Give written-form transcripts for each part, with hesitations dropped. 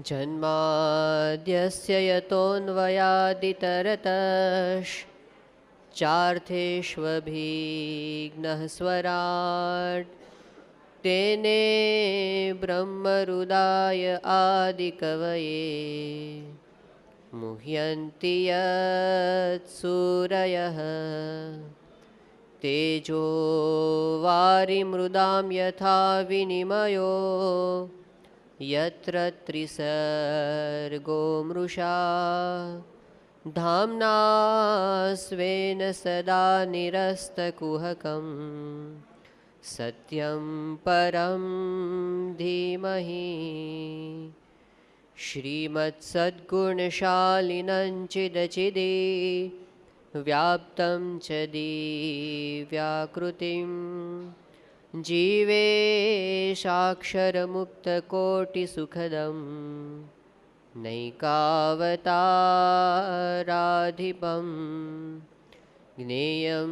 जन्माद्यस्य यतोऽन्वयादितरतश्चार्थेष्वभिघ्नः स्वराट् तेने ब्रह्मरुदाय आदिकवये मुह्यन्ति यत्सूरयः तेजो वारिमृदां यथा विनिमयो यत्र त्रिसर्गो मृषा धाम्ना स्वेन सदा निरस्तकुहकं सत्यं परं धीमहि श्रीमत्सद्गुणशालिनं चिदचिदे व्याप्तं च दिव्याकृतिं जीवेशाक्षरमुक्तकोटिसुखदं नैकावताराधिपं ज्ञेयं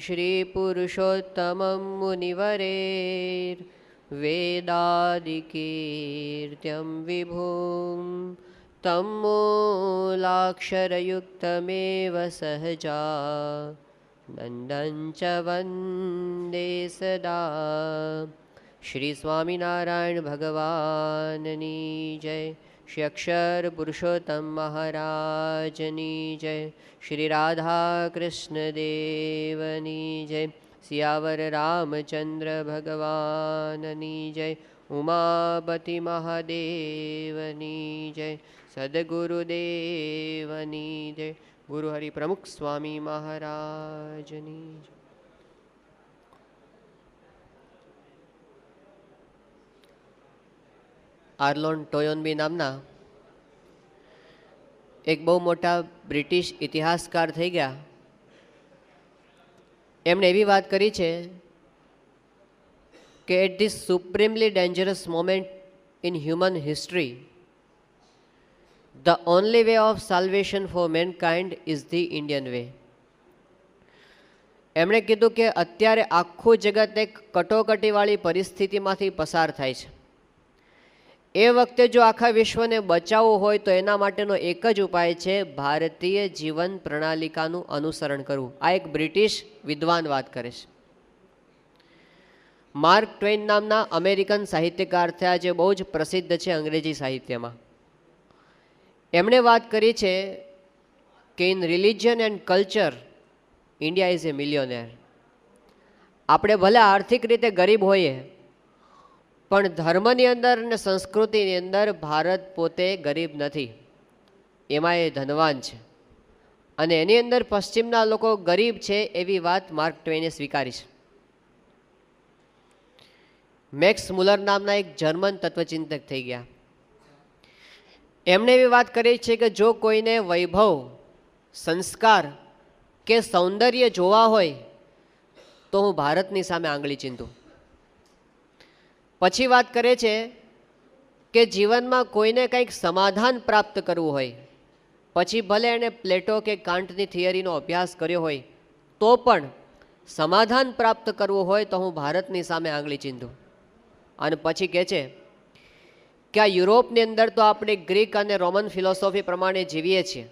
श्रीपुरुषोत्तमं मुनिवरेर्वेदादिकीर्त्यं विभुं तं मूलाक्षरयुक्तमेव सहजा नन्दं च वन्दे सदा। श्री स्वामिनारायण भगवाननी जय। श्री अक्षर पुरुषोत्तम महाराजनी जय। श्री राधा कृष्ण देवनी जय। सियावर रामचंद्र भगवाननी जय। उमापति महादेवनी जय। सद्गुरुदेवनी जय। गुरु हरि प्रमुख स्वामी महाराजनी जय। આર્લોન ટોયોનબી નામના એક બહુ મોટા બ્રિટિશ ઇતિહાસકાર થઈ ગયા. એમણે એવી વાત કરી છે કે at this supremely dangerous moment in human history the only way of salvation for mankind is the Indian way. એમણે કીધું કે અત્યારે આખું જગત એક કટોકટીવાળી પરિસ્થિતિમાંથી પસાર થાય છે. એ વખતે જો આખા વિશ્વને બચાવવું હોય તો એના માટેનો એક જ ઉપાય છે ભારતીય જીવન પ્રણાલિકાનું અનુસરણ કરવું. આ એક બ્રિટિશ વિદ્વાન વાત કરે છે. માર્ક ટ્વેઇન નામના અમેરિકન સાહિત્યકાર થયા જે બહુ જ પ્રસિદ્ધ છે અંગ્રેજી સાહિત્યમાં. એમણે વાત કરી છે કે in religion and culture India is a millionaire. આપણે ભલે આર્થિક રીતે ગરીબ હોઈએ પણ ધર્મની અંદર અને સંસ્કૃતિની અંદર ભારત પોતે ગરીબ નથી, એમાં એ ધનવાન છે. અને એની અંદર પશ્ચિમના લોકો ગરીબ છે એવી વાત માર્ક ટ્વેઇને સ્વીકારી છે. મેક્સ મુલર નામના એક જર્મન તત્વચિંતક થઈ ગયા. એમણે એવી વાત કરી છે કે જો કોઈને વૈભવ, સંસ્કાર કે સૌંદર્ય જોવા હોય તો હું ભારતની સામે આંગળી ચીંધું. પછી વાત કરે છે કે જીવનમાં કોઈને કંઈક સમાધાન પ્રાપ્ત કરવું હોય, પછી ભલે એણે પ્લેટો કે કાંટની થિયરીનો અભ્યાસ કર્યો હોય તો પણ સમાધાન પ્રાપ્ત કરવું હોય તો હું ભારતની સામે આંગળી ચીંધું. અને પછી કહે છે કે આ યુરોપની અંદર તો આપણે ગ્રીક અને રોમન ફિલોસોફી પ્રમાણે જીવીએ છીએ,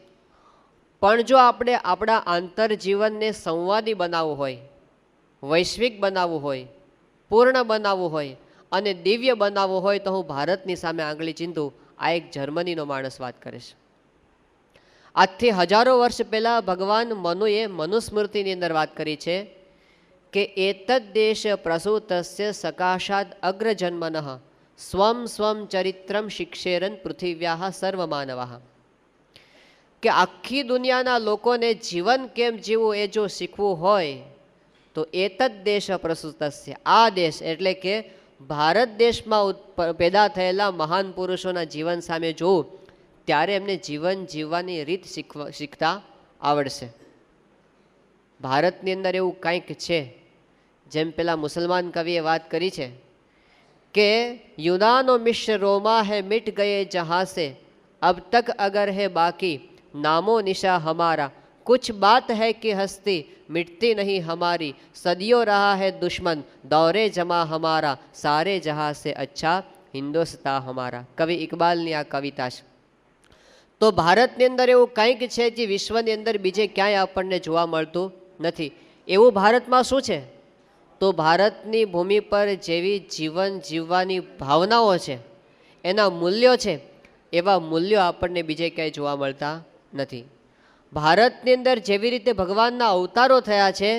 પણ જો આપણે આપણા આંતરજીવનને સંવાદી બનાવવું હોય, વૈશ્વિક બનાવવું હોય, પૂર્ણ બનાવવું હોય અને દિવ્ય બનાવવું હોય તો હું ભારતની સામે આંગળી ચીંધું. આ એક જર્મનીનો માણસ વાત કરે છે. આજથી હજારો વર્ષ પહેલાં ભગવાન મનુએ મનુસ્મૃતિની અંદર વાત કરી છે કે એતદ દેશ પ્રસૂતસ્ય સકાશાદ અગ્રજન્મનઃ સ્વમ સ્વમ ચરિત્રમ શિક્ષેરન પૃથિવ્યાહ સર્વમાનવાહ. કે આખી દુનિયાના લોકોને જીવન કેમ જીવવું એ જો શીખવું હોય તો એતદ દેશ પ્રસૂતસ્ય, આ દેશ એટલે કે ભારત દેશમાં પેદા થયેલા મહાન પુરુષોના જીવન સામે જોવું ત્યારે એમને જીવન જીવવાની રીત શીખતા આવડશે. ભારતની અંદર એવું કંઈક છે, જેમ પેલા મુસલમાન કવિએ વાત કરી છે કે યુનાનો મિશ્ર રોમા હૈ મિટ ગયે જહાં સે અબ તક અગર હૈ બાકી नामो निशा हमारा कुछ बात है कि हस्ती मिटती नहीं हमारी सदियों रहा है दुश्मन दौरे जमा हमारा सारे जहाँ से अच्छा હિન્દોસ્તા હમારા, કવિ ઇકબાલની આ કવિતા છે. તો ભારતની અંદર એવું કંઈક છે જે વિશ્વની અંદર બીજે ક્યાંય આપણને જોવા મળતું નથી. એવું ભારતમાં શું છે? તો ભારતની ભૂમિ પર જેવી જીવન જીવવાની ભાવનાઓ છે, એના મૂલ્યો છે, એવા મૂલ્યો આપણને બીજે ક્યાંય જોવા મળતા નથી. ભારતની અંદર જેવી રીતે ભગવાનના અવતારો થયા છે,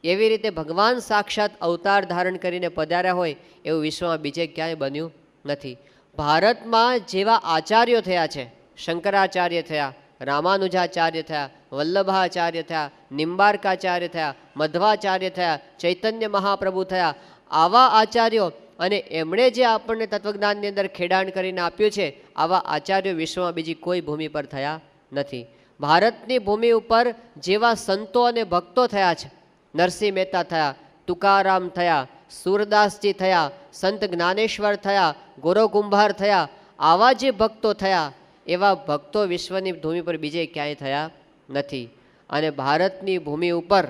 એવી રીતે ભગવાન સાક્ષાત અવતાર ધારણ કરીને પધાર્યા હોય એવું વિશ્વમાં બીજે ક્યાંય બન્યું નથી. ભારતમાં જેવા આચાર્યો થયા છે, શંકરાચાર્ય થયા, રામાનુજાચાર્ય થયા, વલ્લભાચાર્ય થયા, નિંબાર્કાચાર્ય થયા, મધ્વાચાર્ય થયા, ચૈતન્ય મહાપ્રભુ થયા, આવા આચાર્યો અને એમણે જે આપણને તત્વજ્ઞાનની અંદર ખેડાણ કરીને આપ્યું છે, આવા આચાર્યો વિશ્વમાં બીજી કોઈ ભૂમિ પર થયા નથી. ભારતની ભૂમિ ઉપર જેવા સંતો અને ભક્તો થયા છે, નરસિંહ મહેતા થયા, તુકારામ થયા, સુરદાસજી થયા, સંત જ્ઞાનેશ્વર થયા, ગોરકુંભાર થયા, આવા જે ભક્તો થયા એવા ભક્તો વિશ્વની ભૂમિ પર બીજે ક્યાંય થયા નથી. અને ભારતની ભૂમિ ઉપર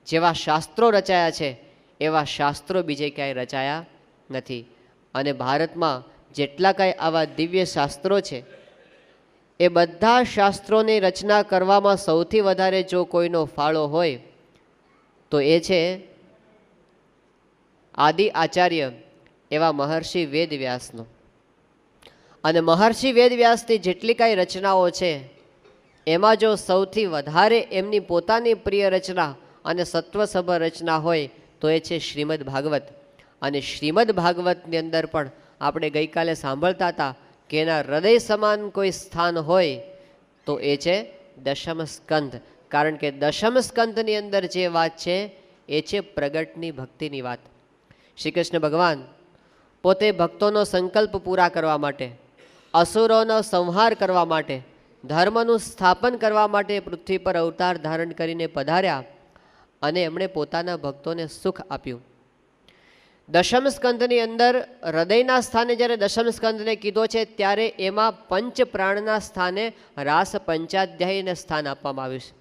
જેવા શાસ્ત્રો રચાયા છે એવા શાસ્ત્રો બીજે ક્યાંય રચાયા નથી. અને ભારતમાં જેટલા કાંઈ આવા દિવ્ય શાસ્ત્રો છે એ બધા શાસ્ત્રોની રચના કરવામાં સૌથી વધારે જો કોઈનો ફાળો હોય તો એ છે આદિ આચાર્ય એવા મહર્ષિ વેદવ્યાસનો. અને મહર્ષિ વેદવ્યાસની જેટલી કાંઈ રચનાઓ છે એમાં જો સૌથી વધારે એમની પોતાની પ્રિય રચના અને સત્વસભર રચના હોય તો એ છે શ્રીમદ ભાગવત. અને શ્રીમદ ભાગવતની અંદર પણ આપણે ગઈકાલે સાંભળતા હતા કે એના હૃદય સમાન કોઈ સ્થાન હોય તો એ છે દશમ સ્કંધ. કારણ કે દશમ સ્કંધની અંદર જે વાત છે એ છે પ્રગટની ભક્તિની વાત. શ્રી કૃષ્ણ ભગવાન પોતે ભક્તોનો સંકલ્પ પૂરા કરવા માટે, અસુરોનો સંહાર કરવા માટે, ધર્મનું સ્થાપન કરવા માટે પૃથ્વી પર અવતાર ધારણ કરીને પધાર્યા અને એમણે પોતાના ભક્તોને સુખ આપ્યું. દશમ સ્કંધની અંદર હૃદયના સ્થાને જ્યારે દશમ સ્કંધને કીધો છે ત્યારે એમાં પંચ પ્રાણના સ્થાને રાસ પંચાધ્યાયને સ્થાન આપવામાં આવ્યું છે.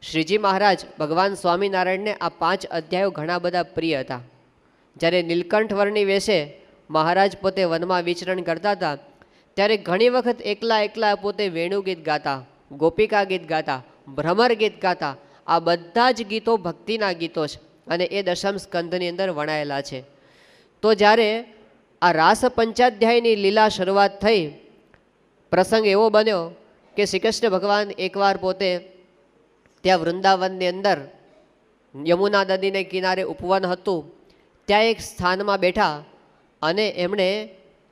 શ્રીજી મહારાજ ભગવાન સ્વામિનારાયણને આ 5 અધ્યાયો ઘણા બધા પ્રિય હતા. જ્યારે નીલકંઠ વર્ણી વેશે મહારાજ પોતે વનમાં વિચરણ કરતા હતા ત્યારે ઘણી વખત એકલા એકલા પોતે વેણુ ગીત ગાતા, ગોપિકા ગીત ગાતા, ભ્રમર ગીત ગાતા. આ બધા જ ગીતો ભક્તિના ગીતો છે અને એ દશમ સ્કંધની અંદર વણાયેલા છે. તો જ્યારે આ રાસ પંચાધ્યાયની લીલા શરૂઆત થઈ, પ્રસંગ એવો બન્યો કે શ્રી કૃષ્ણ ભગવાન એકવાર પોતે ત્યાં વૃંદાવનની અંદર યમુના નદીને કિનારે ઉપવન હતું, ત્યાં એક સ્થાનમાં બેઠા અને એમણે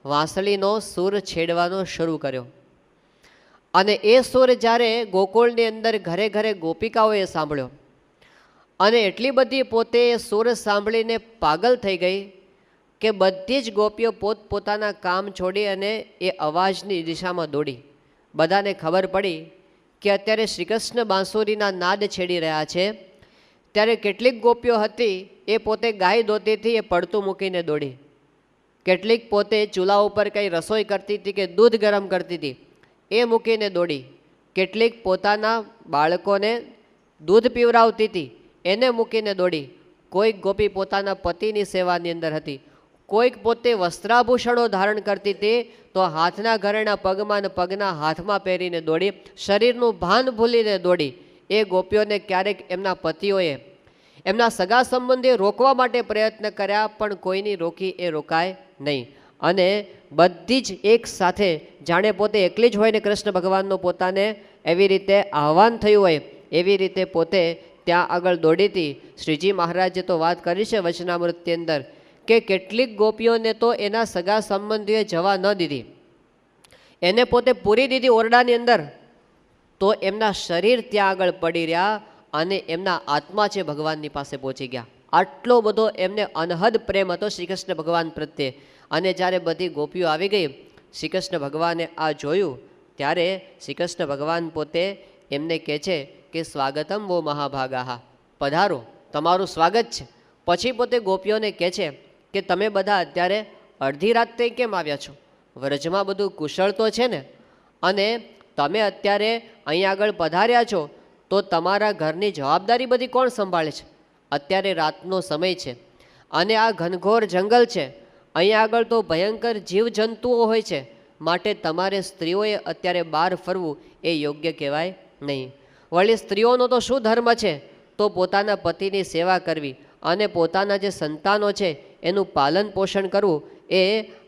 વાંસળીનો સૂર છેડવાનો શરૂ કર્યો. અને એ સૂર જ્યારે ગોકુળની અંદર ઘરે ઘરે ગોપિકાઓએ સાંભળ્યો અને એટલી બધી પોતે એ સૂર સાંભળીને પાગલ થઈ ગઈ કે બધી જ ગોપીઓ પોતપોતાના કામ છોડી અને એ અવાજની દિશામાં દોડી. બધાને ખબર પડી કે અત્યારે શ્રીકૃષ્ણ બાંસુરીના નાદ છેડી રહ્યા છે. ત્યારે કેટલીક ગોપીઓ હતી એ પોતે ગાય દોતી હતી, એ પડતું મૂકીને દોડી. કેટલીક પોતે ચૂલા ઉપર કંઈ રસોઈ કરતી હતી કે દૂધ ગરમ કરતી હતી, એ મૂકીને દોડી. કેટલીક પોતાના બાળકોને દૂધ પીવરાવતી હતી, એને મૂકીને દોડી. કોઈક ગોપી પોતાના પતિની સેવાની અંદર હતી, કોઈક પોતે વસ્ત્રાભૂષણો ધારણ કરતી હતી તો હાથના ઘરેણા પગમાં ને પગના હાથમાં પહેરીને દોડી. શરીરનું ભાન ભૂલીને દોડી. એ ગોપીઓને ક્યારેક એમના પતિઓએ, એમના સગા સંબંધીએ રોકવા માટે પ્રયત્ન કર્યા પણ કોઈની રોકી એ રોકાય નહીં. અને બધી જ એક સાથે જાણે પોતે એકલી જ હોય ને કૃષ્ણ ભગવાનનું પોતાને એવી રીતે આહવાન થયું હોય એવી રીતે પોતે ત્યાં આગળ દોડી હતી. શ્રીજી મહારાજે તો વાત કરી છે વચનામૃતની અંદર કે કેટલીક ગોપીઓને તો એના સગા સંબંધીઓએ જવા ન દીધી, એને પોતે પૂરી દીધી ઓરડાની અંદર, તો એમના શરીર ત્યાં આગળ પડી રહ્યા અને એમના આત્મા છે ભગવાનની પાસે પહોંચી ગયા. આટલો બધો એમને અનહદ પ્રેમ હતો શ્રી કૃષ્ણ ભગવાન પ્રત્યે. અને જ્યારે બધી ગોપીઓ આવી ગઈ, શ્રી કૃષ્ણ ભગવાને આ જોયું ત્યારે શ્રી કૃષ્ણ ભગવાન પોતે એમને કહે છે કે સ્વાગતમ વો મહાભાગા, પધારો, તમારું સ્વાગત છે. પછી પોતે ગોપીઓને કહે છે કે તમે બધા અત્યારે અડધી રાત્રે કેમ આવ્યા છો? વ્રજમાં બધું કુશળ તો છે ને? અને તમે અત્યારે અહીં આગળ પધાર્યા છો તો તમારા ઘરની જવાબદારી બધી કોણ સંભાળે છે? અત્યારે રાતનો સમય છે અને આ ઘનઘોર જંગલ છે અહીંયા આગળ તો ભયંકર જીવજંતુઓ હોય છે, માટે તમારે સ્ત્રીઓએ અત્યારે બહાર ફરવું એ યોગ્ય કહેવાય નહીં. વળી સ્ત્રીઓનો તો શું ધર્મ છે? તો પોતાના પતિની સેવા કરવી અને પોતાના જે સંતાનો છે એનું પાલન પોષણ કરવું એ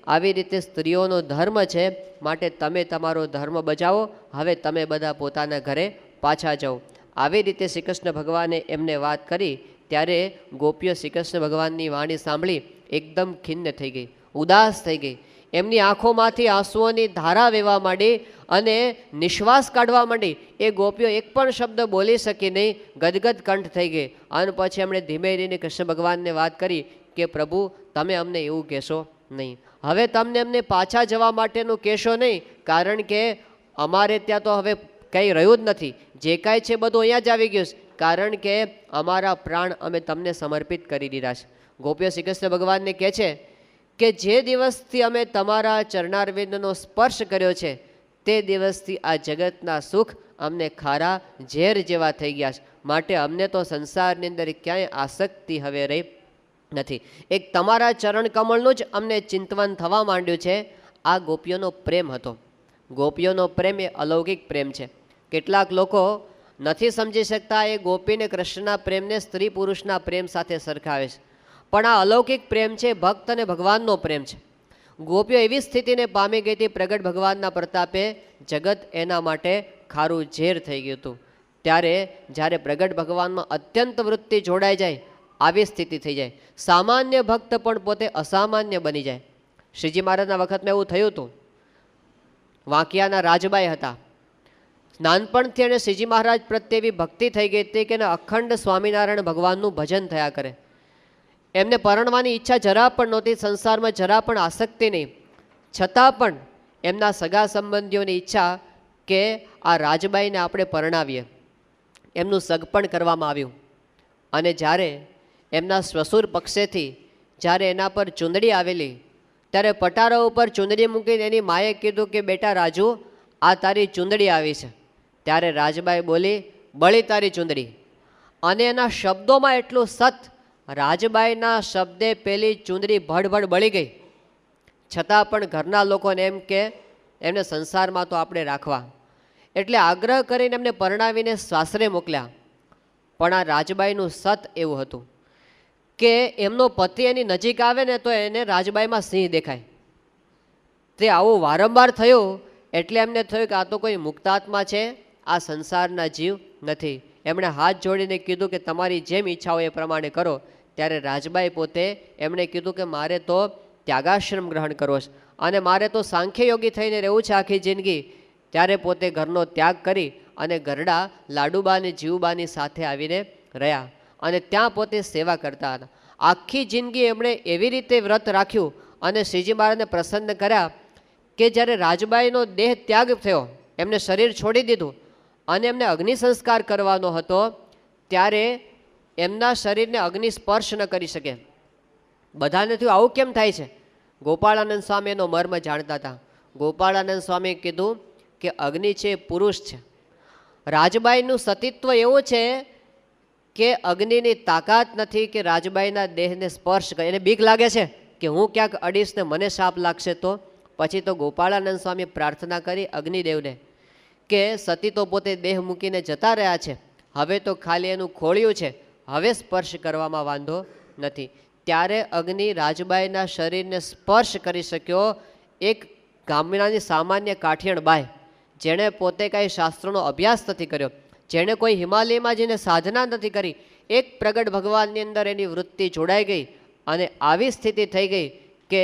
આવી રીતે સ્ત્રીઓનો ધર્મ છે. માટે તમે તમારો ધર્મ બજાવો, હવે તમે બધા પોતાના ઘરે પાછા જાઓ. આવી રીતે શ્રી કૃષ્ણ ભગવાને એમને વાત કરી ત્યારે ગોપીઓ શ્રી કૃષ્ણ ભગવાનની વાણી સાંભળી એકદમ ખિન્ન થઈ ગઈ, ઉદાસ થઈ ગઈ. એમની આંખોમાંથી આંસુઓની ધારા વહેવા માંડી અને નિશ્વાસ કાઢવા માંડી. એ ગોપીઓ એક પણ શબ્દ બોલી શકી નહીં, ગદગદ કંઠ થઈ ગઈ. અને પછી એમણે ધીમે ધીમે કૃષ્ણ ભગવાનને વાત કરી કે પ્રભુ તમે અમને એવું કહેશો નહીં, હવે તમને અમને પાછા જવા માટેનું કહેશો નહીં, કારણ કે અમારે ત્યાં તો હવે કંઈ રહ્યું જ નથી, જે કાંઈ છે બધું અહીંયા જ આવી ગયું છે, કારણ કે અમારા પ્રાણ અમે તમને સમર્પિત કરી દીધા છે. ગોપીઓ શ્રી કૃષ્ણ ભગવાનને કહે છે કે જે દિવસથી અમે તમારા ચરણારવિંદનો સ્પર્શ કર્યો છે તે દિવસથી આ જગતના સુખ અમને ખારા ઝેર જેવા થઈ ગયા છે, માટે અમને તો સંસારની અંદર ક્યાંય આસક્તિ હવે રહી નથી. એક તમારા ચરણ કમળનું જ અમને ચિંતવન થવા માંડ્યું છે. આ ગોપીઓનો પ્રેમ હતો. ગોપીઓનો પ્રેમ એ અલૌકિક પ્રેમ છે. કેટલાક લોકો નથી સમજી શકતા, એ ગોપીને કૃષ્ણના પ્રેમને સ્ત્રી પુરુષના પ્રેમ સાથે સરખાવે છે, પણ આ અલૌકિક પ્રેમ છે, ભક્ત અને ભગવાનનો પ્રેમ છે. ગોપીઓ એવી સ્થિતિને પામી ગઈ હતી, પ્રગટ ભગવાનના પ્રતાપે જગત એના માટે ખારું ઝેર થઈ ગયું હતું. ત્યારે જ્યારે પ્રગટ ભગવાનમાં અત્યંત વૃત્તિ જોડાઈ જાય, આવી સ્થિતિ થઈ જાય, સામાન્ય ભક્ત પણ પોતે અસામાન્ય બની જાય. શ્રીજી મહારાજના વખતમાં એવું થયું હતું. વાંકિયાના રાજબાઈ હતા. નાનપણથી એને શ્રીજી મહારાજ પ્રત્યે એવી ભક્તિ થઈ ગઈ હતી કે અખંડ સ્વામિનારાયણ ભગવાનનું ભજન થયા કરે. એમને પરણવાની ઈચ્છા જરા પણ નહોતી, સંસારમાં જરા પણ આસક્તિ નહીં, છતાં પણ એમના સગા સંબંધીઓની ઈચ્છા કે આ રાજબાઈને આપણે પરણાવીએ. એમનું સગપણ કરવામાં આવ્યું. અને જ્યારે એમના શ્વસુર પક્ષેથી જ્યારે એના પર ચૂંદડી આવેલી, ત્યારે પટારા ઉપર ચૂંદડી મૂકીને એની માએ કીધું કે બેટા રાજુ, આ તારી ચૂંદડી આવી છે. ત્યારે રાજબાઈ બોલી, બળી તારી ચૂંદડી. અને એના શબ્દોમાં એટલું સત, રાજબાઈના શબ્દે પેલી ચૂંદડી ભડભડ બળી ગઈ. છતાં પણ ઘરના લોકોને એમ કે એમને સંસારમાં તો આપણે રાખવા, એટલે આગ્રહ કરીને એમને પરણાવીને સાસરે મોકલ્યા. પણ આ રાજબાઈનું સત એવું હતું કે એમનો પતિ એની નજીક આવે ને તો એને રાજબાઈમાં સિંહ દેખાય. તે આવું વારંવાર થયું એટલે એમને થયું કે આ તો કોઈ મુક્તાત્મા છે, આ સંસારના જીવ નથી. એમણે હાથ જોડીને કીધું કે તમારી જેમ ઈચ્છા હોય એ પ્રમાણે કરો. ત્યારે રાજબાઈ પોતે એમણે કીધું કે મારે તો ત્યાગાશ્રમ ગ્રહણ કરવો છે અને મારે તો સાંખ્ય યોગી થઈને રહેવું છે આખી જિંદગી. ત્યારે પોતે ઘરનો ત્યાગ કરી અને ગરડા લાડુબાની જીવબાની સાથે આવીને રહ્યા અને ત્યાં પોતે સેવા કરતા હતા. આખી જિંદગી એમણે એવી રીતે વ્રત રાખ્યું અને શ્રીજી મહારાજને પ્રસન્ન કર્યા કે જ્યારે રાજબાઈનો દેહ ત્યાગ થયો, એમને શરીર છોડી દીધું અને એમને અગ્નિ સંસ્કાર કરવાનો હતો, ત્યારે એમના શરીરને અગ્નિ સ્પર્શ ન કરી શકે. બધાને થયું આવું કેમ થાય છે? ગોપાળાનંદ સ્વામી એનો મર્મ જાણતા હતા. ગોપાળાનંદ સ્વામીએ કીધું કે અગ્નિ છે એ પુરુષ છે. રાજબાઈનું સતીત્વ એવું છે કે અગ્નિની તાકાત નથી કે રાજબાઈના દેહને સ્પર્શ કરે. એને બીક લાગે છે કે હું ક્યાંક અડીશ ને મને શાપ લાગશે તો. પછી તો ગોપાળાનંદ સ્વામીએ પ્રાર્થના કરી અગ્નિદેવને કે સતી તો પોતે દેહ મૂકીને જતા રહ્યા છે, હવે તો ખાલી એનું ખોળિયું છે, હવે સ્પર્શ કરવામાં વાંધો નથી. ત્યારે અગ્નિ રાજબાઈના શરીરને સ્પર્શ કરી શક્યો. એક ગામડાની સામાન્ય કાઠિયાણ બાઈ, જેણે પોતે કાંઈ શાસ્ત્રોનો અભ્યાસ નથી કર્યો, જેણે કોઈ હિમાલયમાં જઈને સાધના નથી કરી, એક પ્રગટ ભગવાનની અંદર એની વૃત્તિ જોડાઈ ગઈ અને આવી સ્થિતિ થઈ ગઈ કે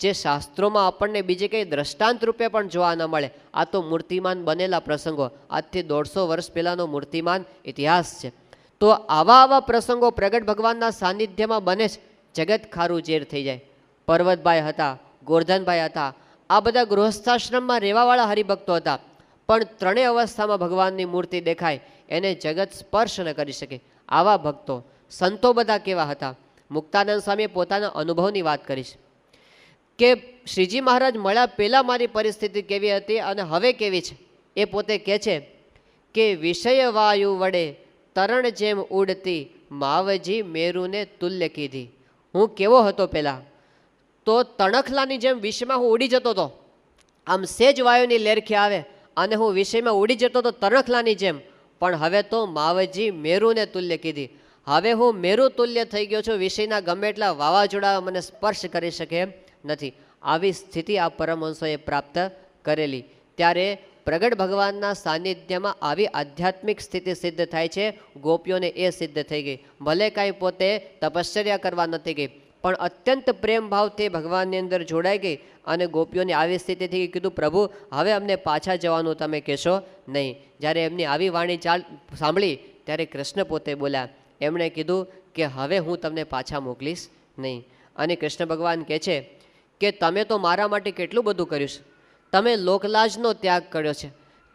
જે શાસ્ત્રોમાં આપણને બીજે કંઈ દ્રષ્ટાંત રૂપે પણ જોવા ન મળે. આ તો મૂર્તિમાન બનેલા પ્રસંગો, આજથી 150 વર્ષ પહેલાંનો મૂર્તિમાન ઇતિહાસ છે. તો આવા પ્રસંગો પ્રગટ ભગવાનના સાનિધ્યમાં બને છે, જગત ખારું ઝેર થઈ જાય. પર્વતભાઈ હતા, ગોરધનભાઈ હતા, આ બધા ગૃહસ્થાશ્રમમાં રહેવાવાળા હરિભક્તો હતા, પણ ત્રણેય અવસ્થામાં ભગવાનની મૂર્તિ દેખાય એને જગત સ્પર્શ ન કરી શકે. આવા ભક્તો સંતો બધા કેવા હતા? મુક્તાનંદ સ્વામીએ પોતાના અનુભવની વાત કરી છે કે શ્રીજી મહારાજ મળ્યા પહેલાં મારી પરિસ્થિતિ કેવી હતી અને હવે કેવી છે. એ પોતે કહે છે કે વિષય વાયુ વડે તરણ જેમ ઉડતી માવજી મેરુને તુલ્ય કીધી. હું કેવો હતો પહેલાં? તો તણખલાની જેમ વિષયમાં હું ઉડી જતો હતો, આમ સેજ વાયુની લેરખી આવે અને હું વિષયમાં ઉડી જતો હતો તણખલાની જેમ, પણ હવે તો માવજી મેરુને તુલ્ય કીધી. હવે હું મેરુ તુલ્ય થઈ ગયો છું, વિષયના ગમે એટલા વાવાઝોડા મને સ્પર્શ કરી શકે એમ નથી. આવી સ્થિતિ આ પરમહંસોએ પ્રાપ્ત કરેલી. ત્યારે પ્રગટ ભગવાનના સાનિધ્યમાં આવી આધ્યાત્મિક સ્થિતિ સિદ્ધ થાય છે. ગોપીઓને એ સિદ્ધ થઈ ગઈ. ભલે કાંઈ પોતે તપશ્ચર્યા કરવા નથી ગઈ, પણ અત્યંત પ્રેમ ભાવથી ભગવાનની અંદર જોડાઈ ગઈ અને ગોપીઓની આવી સ્થિતિથી કીધું, પ્રભુ હવે અમને પાછા જવાનું તમે કહેશો નહીં. જ્યારે એમની આવી વાણી સાંભળી ત્યારે કૃષ્ણ પોતે બોલ્યા. એમણે કીધું કે હવે હું તમને પાછા મોકલીશ નહીં. અને કૃષ્ણ ભગવાન કહે છે કે તમે તો મારા માટે કેટલું બધું કર્યું છે. તમે લોકલાજનો ત્યાગ કર્યો છે,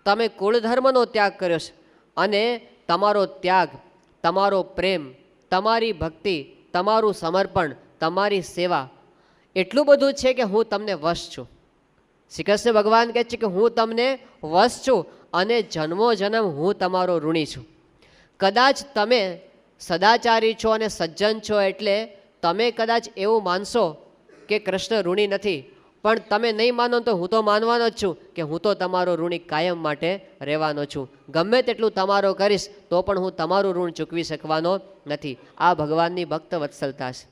તમે કુળધર્મનો ત્યાગ કર્યો છે, અને તમારો ત્યાગ, તમારો પ્રેમ, તમારી ભક્તિ, તમારું સમર્પણ, તમારી સેવા એટલું બધું છે કે હું તમને વશ છું. શ્રી કૃષ્ણ ભગવાન કહે છે કે હું તમને વશ છું અને જન્મો જન્મ હું તમારો ઋણી છું. કદાચ તમે સદાચારી છો અને સજ્જન છો એટલે તમે કદાચ એવું માનશો કે કૃષ્ણ ઋણી નથી, પણ તમે નહીં માનો તો હું તો માનવાનો જ છું કે હું તો તમારો ઋણી કાયમ માટે રહેવાનો છું. ગમે તેટલું તમારો કરીશ તો પણ હું તમારું ઋણ ચૂકવી શકવાનો નથી. આ ભગવાનની ભક્ત વત્સલતા છે.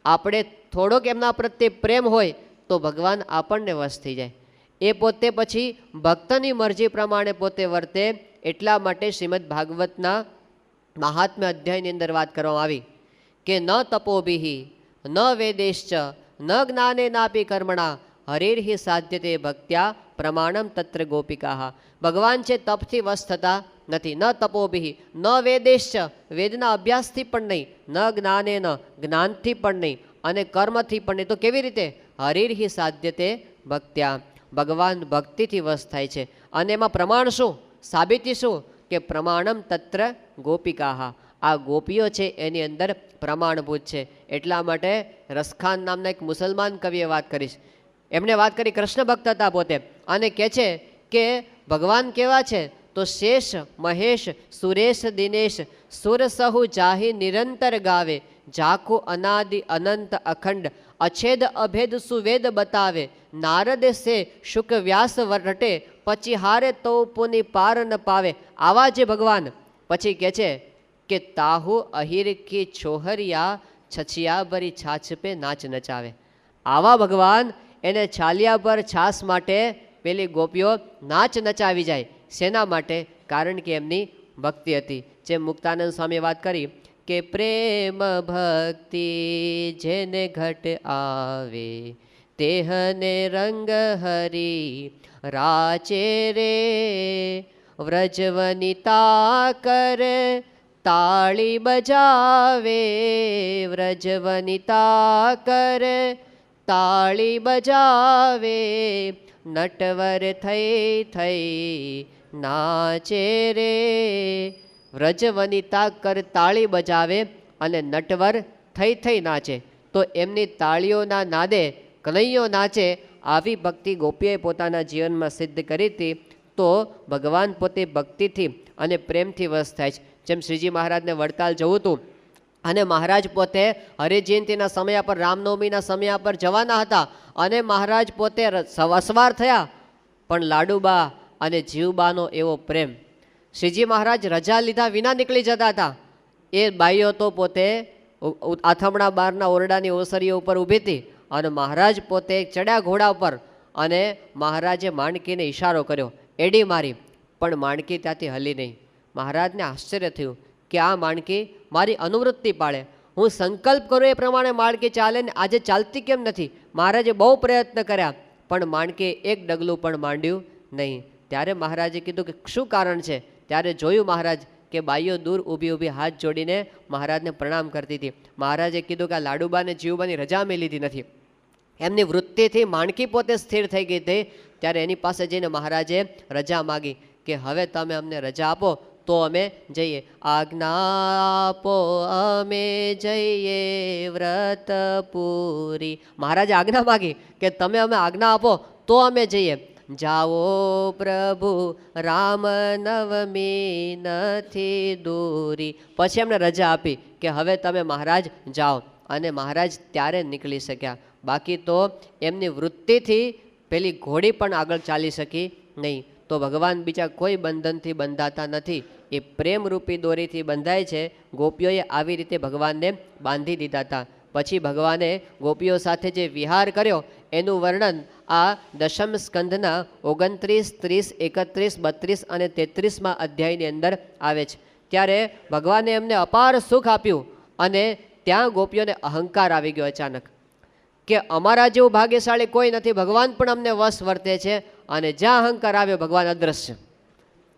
આપણે થોડોક એમના પ્રત્યે પ્રેમ હોય તો ભગવાન આપણને વશ થઈ જાય. એ પોતે પછી ભક્તની મરજી પ્રમાણે પોતે વર્તે. એટલા માટે શ્રીમદ ભાગવતના મહાત્મ્ય અધ્યાયની અંદર વાત કરવામાં આવી કે ન તપોભિ ન વેદેશ્ચ ન જ્ઞાને નાપી કર્મણા હરેર્હિ સાધ્યતે ભક્ત્યા પ્રમાણમ તત્ર ગોપિકા. ભગવાન છે તપથી વશ થતા નથી. ન તપોભિ ન વેદેશ્ચ, વેદના અભ્યાસથી પણ નહીં, ન જ્ઞાને ન, જ્ઞાનથી પણ નહીં, અને કર્મથી પણ નહીં. તો કેવી રીતે? હરિર્હિ સાધ્યતે ભક્ત્યા, ભગવાન ભક્તિથી વશ થાય છે. અને એમાં પ્રમાણ શું, સાબિતી શું? કે પ્રમાણમ તત્ર ગોપિકા. આ ગોપીઓ છે એની અંદર પ્રમાણભૂત છે. એટલા માટે રસખાન નામના એક મુસલમાન કવિએ વાત કરી. એમણે વાત કરી, કૃષ્ણ ભક્ત હતા પોતે, અને કહે છે કે ભગવાન કેવા છે? તો શેષ મહેશ સુરેશ દિનેશ સુર સહુ જાહી નિરંતર ગાવે, ઝાખુ અનાદિ અનંત અખંડ અછેદ અભેદ સુવેદ બતાવે, નારદ સે શુક વ્યાસ રટે પછી હારે તો પુની પાર ન પાવે. આવા જે ભગવાન પછી કહે છે કે તાહુ અહિર કી છોહરિયા છછિયા ભરી છાછ પે નાચ નચાવે. આવા ભગવાન એને છાલિયા પર છાસ માટે પેલી ગોપીઓ નાચ નચાવી જાય. શેના માટે? કારણ કે એમની ભક્તિ હતી. જેમ મુક્તાનંદ સ્વામીએ વાત કરી કે પ્રેમ ભક્તિ જેને ઘટ આવે તેહને રંગ હરી રાચે રે, વ્રજવનિતા કર તાળી બજાવે, વ્રજવનિતા કર તાળી બજાવે, નટવર થઈ થઈ નાચે રે. વ્રજવનિતા કર તાળી બજાવે અને નટવર થઈ થઈ નાચે. તો એમની તાળીઓના નાદે કનૈયો નાચે. આવી ભક્તિ ગોપીએ પોતાના જીવનમાં સિદ્ધ કરી હતી. તો ભગવાન પોતે ભક્તિથી અને પ્રેમથી વશ થાય છે. જેમ શ્રીજી મહારાજને વડતાલ જવું હતું અને મહારાજ પોતે હરિજયંતીના સમય પર, રામનવમીના સમય પર જવાના હતા, અને મહારાજ પોતે અસવાર થયા, પણ લાડુબા અને જીવબાનો એવો પ્રેમ, શ્રીજી મહારાજ રજા લીધા વિના નીકળી જતા હતા. એ બાઈઓ તો પોતે આથમણા બારના ઓરડાની ઓસરીઓ ઉપર ઊભી હતી અને મહારાજ પોતે ચડ્યા ઘોડા ઉપર, અને મહારાજે માણકીને ઈશારો કર્યો, એડી મારી, પણ માણકી ત્યાંથી હલી નહીં. મહારાજને આશ્ચર્ય થયું કે આ માણકી મારી અનુવૃત્તિ પાળે, હું સંકલ્પ કરું એ પ્રમાણે માણકી ચાલે ને આજે ચાલતી કેમ નથી? મહારાજે બહુ પ્રયત્ન કર્યા પણ માણકી એક ડગલું પણ માંડ્યું નહીં. ત્યારે મહારાજે કીધું કે શું કારણ છે? ત્યારે જોયું મહારાજ કે બાઈઓ દૂર ઊભી ઊભી હાથ જોડીને મહારાજને પ્રણામ કરતી હતી. મહારાજે કીધું કે આ લાડુબાને જીવબાની રજા મેં લીધી નથી, એમની વૃત્તિથી માણકી પોતે સ્થિર થઈ ગઈ હતી. ત્યારે એની પાસે જઈને મહારાજે રજા માગી કે હવે તમે અમને રજા આપો તો અમે જઈએ. આજ્ઞા આપો અમે જઈએ વ્રત પૂરી. મહારાજે આજ્ઞા માગી કે તમે અમે આજ્ઞા આપો તો અમે જઈએ. જાઓ પ્રભુ રામ નવમી નથી દૂરી. પછી એમને રજા આપી કે હવે તમે મહારાજ જાઓ, અને મહારાજ ત્યારે નીકળી શક્યા. બાકી તો એમની વૃત્તિથી પેલી ઘોડી પણ આગળ ચાલી શકી નહીં. તો ભગવાન બીજા કોઈ બંધનથી બંધાતા નથી, એ પ્રેમરૂપી દોરીથી બંધાય છે. ગોપીઓએ આવી રીતે ભગવાનને બાંધી દીધા હતા. પછી ભગવાને ગોપીઓ સાથે જે વિહાર કર્યો એનું વર્ણન આ દશમ સ્કંધના 29, 30, 31, 32 અને 33માં અધ્યાયની અંદર આવે છે. ત્યારે ભગવાને એમને અપાર સુખ આપ્યું અને ત્યાં ગોપીઓને અહંકાર આવી ગયો અચાનક કે અમારા જેવું ભાગ્યશાળી કોઈ નથી, ભગવાન પણ અમને વશ વર્તે છે. અને જ્યાં અહંકાર આવ્યો ભગવાન અદ્રશ્ય.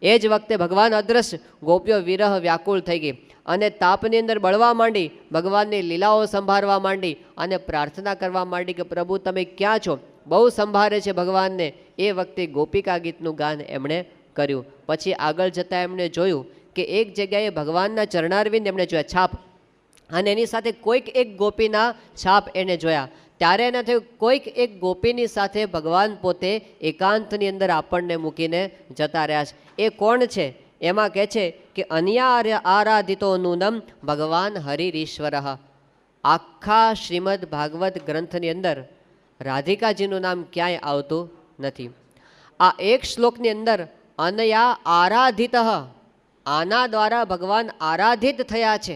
એ જ વખતે ભગવાન અદ્રશ્ય, ગોપીઓ વિરહ વ્યાકુળ થઈ ગઈ અને તાપની અંદર બળવા માંડી, ભગવાનની લીલાઓ સંભાળવા માંડી અને પ્રાર્થના કરવા માંડી કે પ્રભુ તમે ક્યાં છો. બહુ સંભાળે છે ભગવાનને. એ વખતે ગોપિકા ગીતનું ગાન એમણે કર્યું. પછી આગળ જતાં એમણે જોયું કે એક જગ્યાએ ભગવાનના ચરણારવિંદ એમણે જોયા, છાપ, અને એની સાથે કોઈક એક ગોપીના છાપ એને જોયા. ત્યારે એને થયું કોઈક એક ગોપીની સાથે ભગવાન પોતે એકાંતની અંદર આપણને મૂકીને જતા રહ્યા છે. એ કોણ છે? એમાં કહે છે કે અન્યા આરાધિતો નૂનમ ભગવાન હરિરીશ્વર. આખા શ્રીમદ ભાગવત ગ્રંથની અંદર રાધિકાજીનું નામ ક્યાંય આવતું નથી. આ એક શ્લોકની અંદર અનયા આરાધિત, આના દ્વારા ભગવાન આરાધિત થયા છે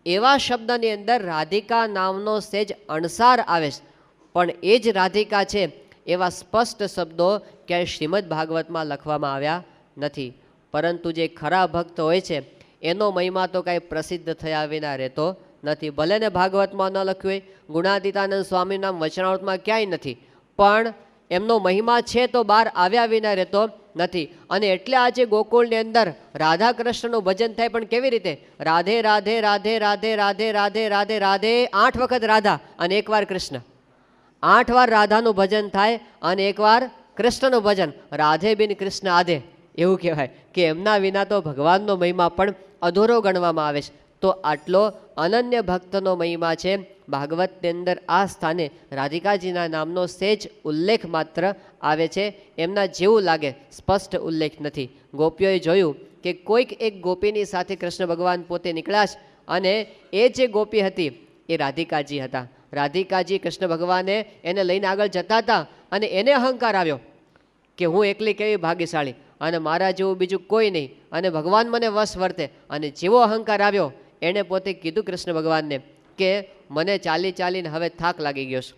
એવા શબ્દની અંદર રાધિકા નામનો સેજ અણસાર આવે છે. પણ એ જ રાધિકા છે એવા સ્પષ્ટ શબ્દો ક્યાંય શ્રીમદ ભાગવતમાં લખવામાં આવ્યા નથી. પરંતુ જે ખરા ભક્ત હોય છે એનો મહિમા તો કાંઈ પ્રસિદ્ધ થયા વિના રહેતો નથી. ભલે ને ભાગવતમાં ન લખ્યું હોય, ગુણાતીતાનંદ સ્વામીના વચનામૃતમાં ક્યાંય નથી, પણ એમનો મહિમા છે તો બહાર આવ્યા વિના રહેતો નથી. અને એટલે આજે ગોકુળની અંદર રાધા કૃષ્ણનું ભજન થાય, પણ કેવી રીતે? રાધે રાધે રાધે રાધે રાધે રાધે રાધે રાધે, 8 વખત રાધા અને એકવાર કૃષ્ણ. 8 વાર રાધાનું ભજન થાય અને એકવાર કૃષ્ણનું ભજન. રાધે બિન કૃષ્ણ આધે, એવું કહેવાય કે એમના વિના તો ભગવાનનો મહિમા પણ અધૂરો ગણવામાં આવે છે. તો આટલો અનન્ય ભક્તનો મહિમા છે ભાગવતની અંદર. આ સ્થાને રાધિકાજીના નામનો સેજ ઉલ્લેખ માત્ર આવે છે, એમના જેવું લાગે સ્પષ્ટ ઉલ્લેખ નથી. ગોપીઓએ જોયું કે કોઈક એક ગોપીની સાથે કૃષ્ણ ભગવાન પોતે નીકળ્યા છે અને એ જે ગોપી હતી એ રાધિકાજી હતા. રાધિકાજી કૃષ્ણ ભગવાને એને લઈને આગળ જતા હતા અને એને અહંકાર આવ્યો કે હું એકલી કેવી ભાગ્યશાળી અને મારા જેવું બીજું કોઈ નહીં અને ભગવાન મને વશ વર્તે. અને જેવો અહંકાર આવ્યો એણે પોતે કીધું કૃષ્ણ ભગવાનને કે મને ચાલી ચાલીને હવે થાક લાગી ગયો છે,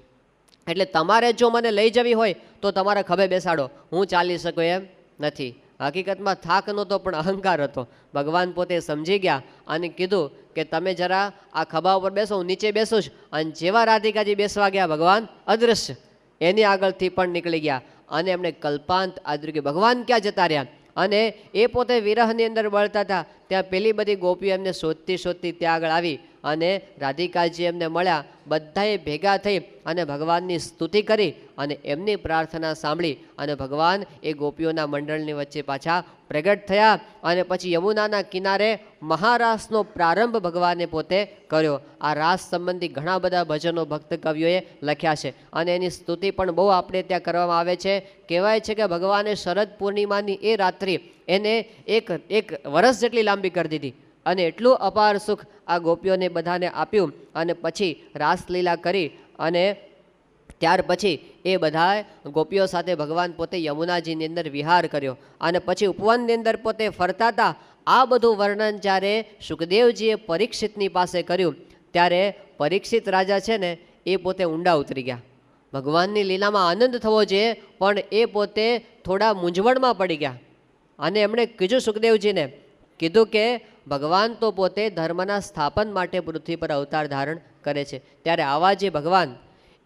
એટલે તમારે જો મને લઈ જવી હોય તો તમારા ખભે બેસાડો, હું ચાલી શકું એમ નથી. હકીકતમાં થાક નહોતો પણ અહંકાર હતો. ભગવાન પોતે સમજી ગયા અને કીધું કે તમે જરા આ ખભા ઉપર બેસો, હું નીચે બેસું છું. અને જેવા રાધિકાજી બેસવા ગયા ભગવાન અદૃશ્ય એની આગળથી પણ નીકળી ગયા અને એમણે કલ્પાંત આદર્યું કે ભગવાન ક્યાં જતા રહ્યા. અને એ પોતે વિરહની અંદર બળતા હતા. ત્યાં પેલી બધી ગોપીઓ એમને શોધતી શોધતી ત્યાં આગળ આવી અને રાધિકાજી એમને મળ્યા. બધાએ ભેગા થઈ અને ભગવાનની સ્તુતિ કરી અને એમની પ્રાર્થના સાંભળી અને ભગવાન એ ગોપીઓના મંડળની વચ્ચે પાછા પ્રગટ થયા. અને પછી યમુનાના કિનારે મહારાસનો પ્રારંભ ભગવાને પોતે કર્યો. આ રાસ સંબંધી ઘણા બધા ભજનો ભક્ત કવિઓએ લખ્યા છે અને એની સ્તુતિ પણ બહુ આપણે ત્યાં કરવામાં આવે છે. કહેવાય છે કે ભગવાને શરદ પૂર્ણિમાની એ રાત્રિ એને એક વર્ષ જેટલી લાંબી કરી દીધી અને એટલું અપાર સુખ આ ગોપીઓને બધાને આપ્યું. અને પછી રાસલીલા કરી અને ત્યાર પછી એ બધા ગોપીઓ સાથે ભગવાન પોતે યમુનાજીની અંદર વિહાર કર્યો અને પછી ઉપવનની અંદર પોતે ફરતા હતા. આ બધું વર્ણન જ્યારે સુખદેવજીએ પરીક્ષિતની પાસે કર્યું ત્યારે પરીક્ષિત રાજા છે ને એ પોતે ઊંડા ઉતરી ગયા. ભગવાનની લીલામાં આનંદ થવો જોઈએ પણ એ પોતે થોડા મૂંઝવણમાં પડી ગયા અને એમણે કીધું સુખદેવજીને કીધું કે ભગવાન તો પોતે ધર્મના સ્થાપન માટે પૃથ્વી પર અવતાર ધારણ કરે છે, ત્યારે આવા જે ભગવાન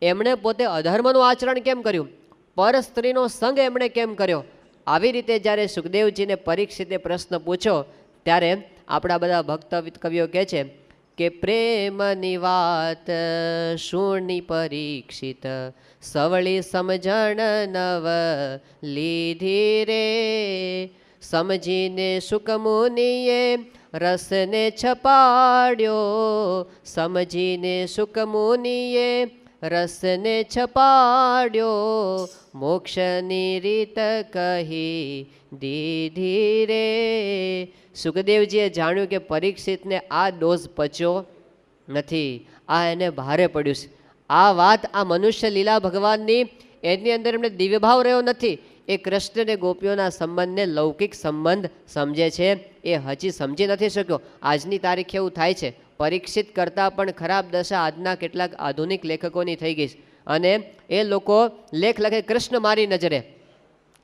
એમણે પોતે અધર્મનું આચરણ કેમ કર્યું, પર સ્ત્રીનો સંગ એમણે કેમ કર્યો? આવી રીતે જ્યારે સુખદેવજીને પરીક્ષિતે પ્રશ્ન પૂછ્યો ત્યારે આપણા બધા ભક્ત કવિઓ કહે છે કે પ્રેમની વાત શુણની પરીક્ષિત, સવળી સમજણ નવ લીધી રે, સમજીને સુકમુનિએ રસને છપાડ્યો, સમજીને સુકમુનિએ રસને છપાડ્યો, મોક્ષની રીત કહી દીધી રે. સુખદેવજીએ જાણ્યું કે પરીક્ષિતને આ ડોઝ પચ્યો નથી, આ એને ભારે પડ્યું છે. આ વાત આ મનુષ્ય લીલા ભગવાનની એની અંદર એમને દિવ્યભાવ રહ્યો નથી. એ કૃષ્ણ અને ગોપીઓના સંબંધને લૌકિક સંબંધ સમજે છે, એ હજી સમજી નથી શક્યો. આજની તારીખે એવું થાય છે, પરીક્ષિત કરતાં પણ ખરાબ દશા આજના કેટલાક આધુનિક લેખકોની થઈ ગઈ છે. અને એ લોકો લેખ લખે કૃષ્ણ મારી નજરે,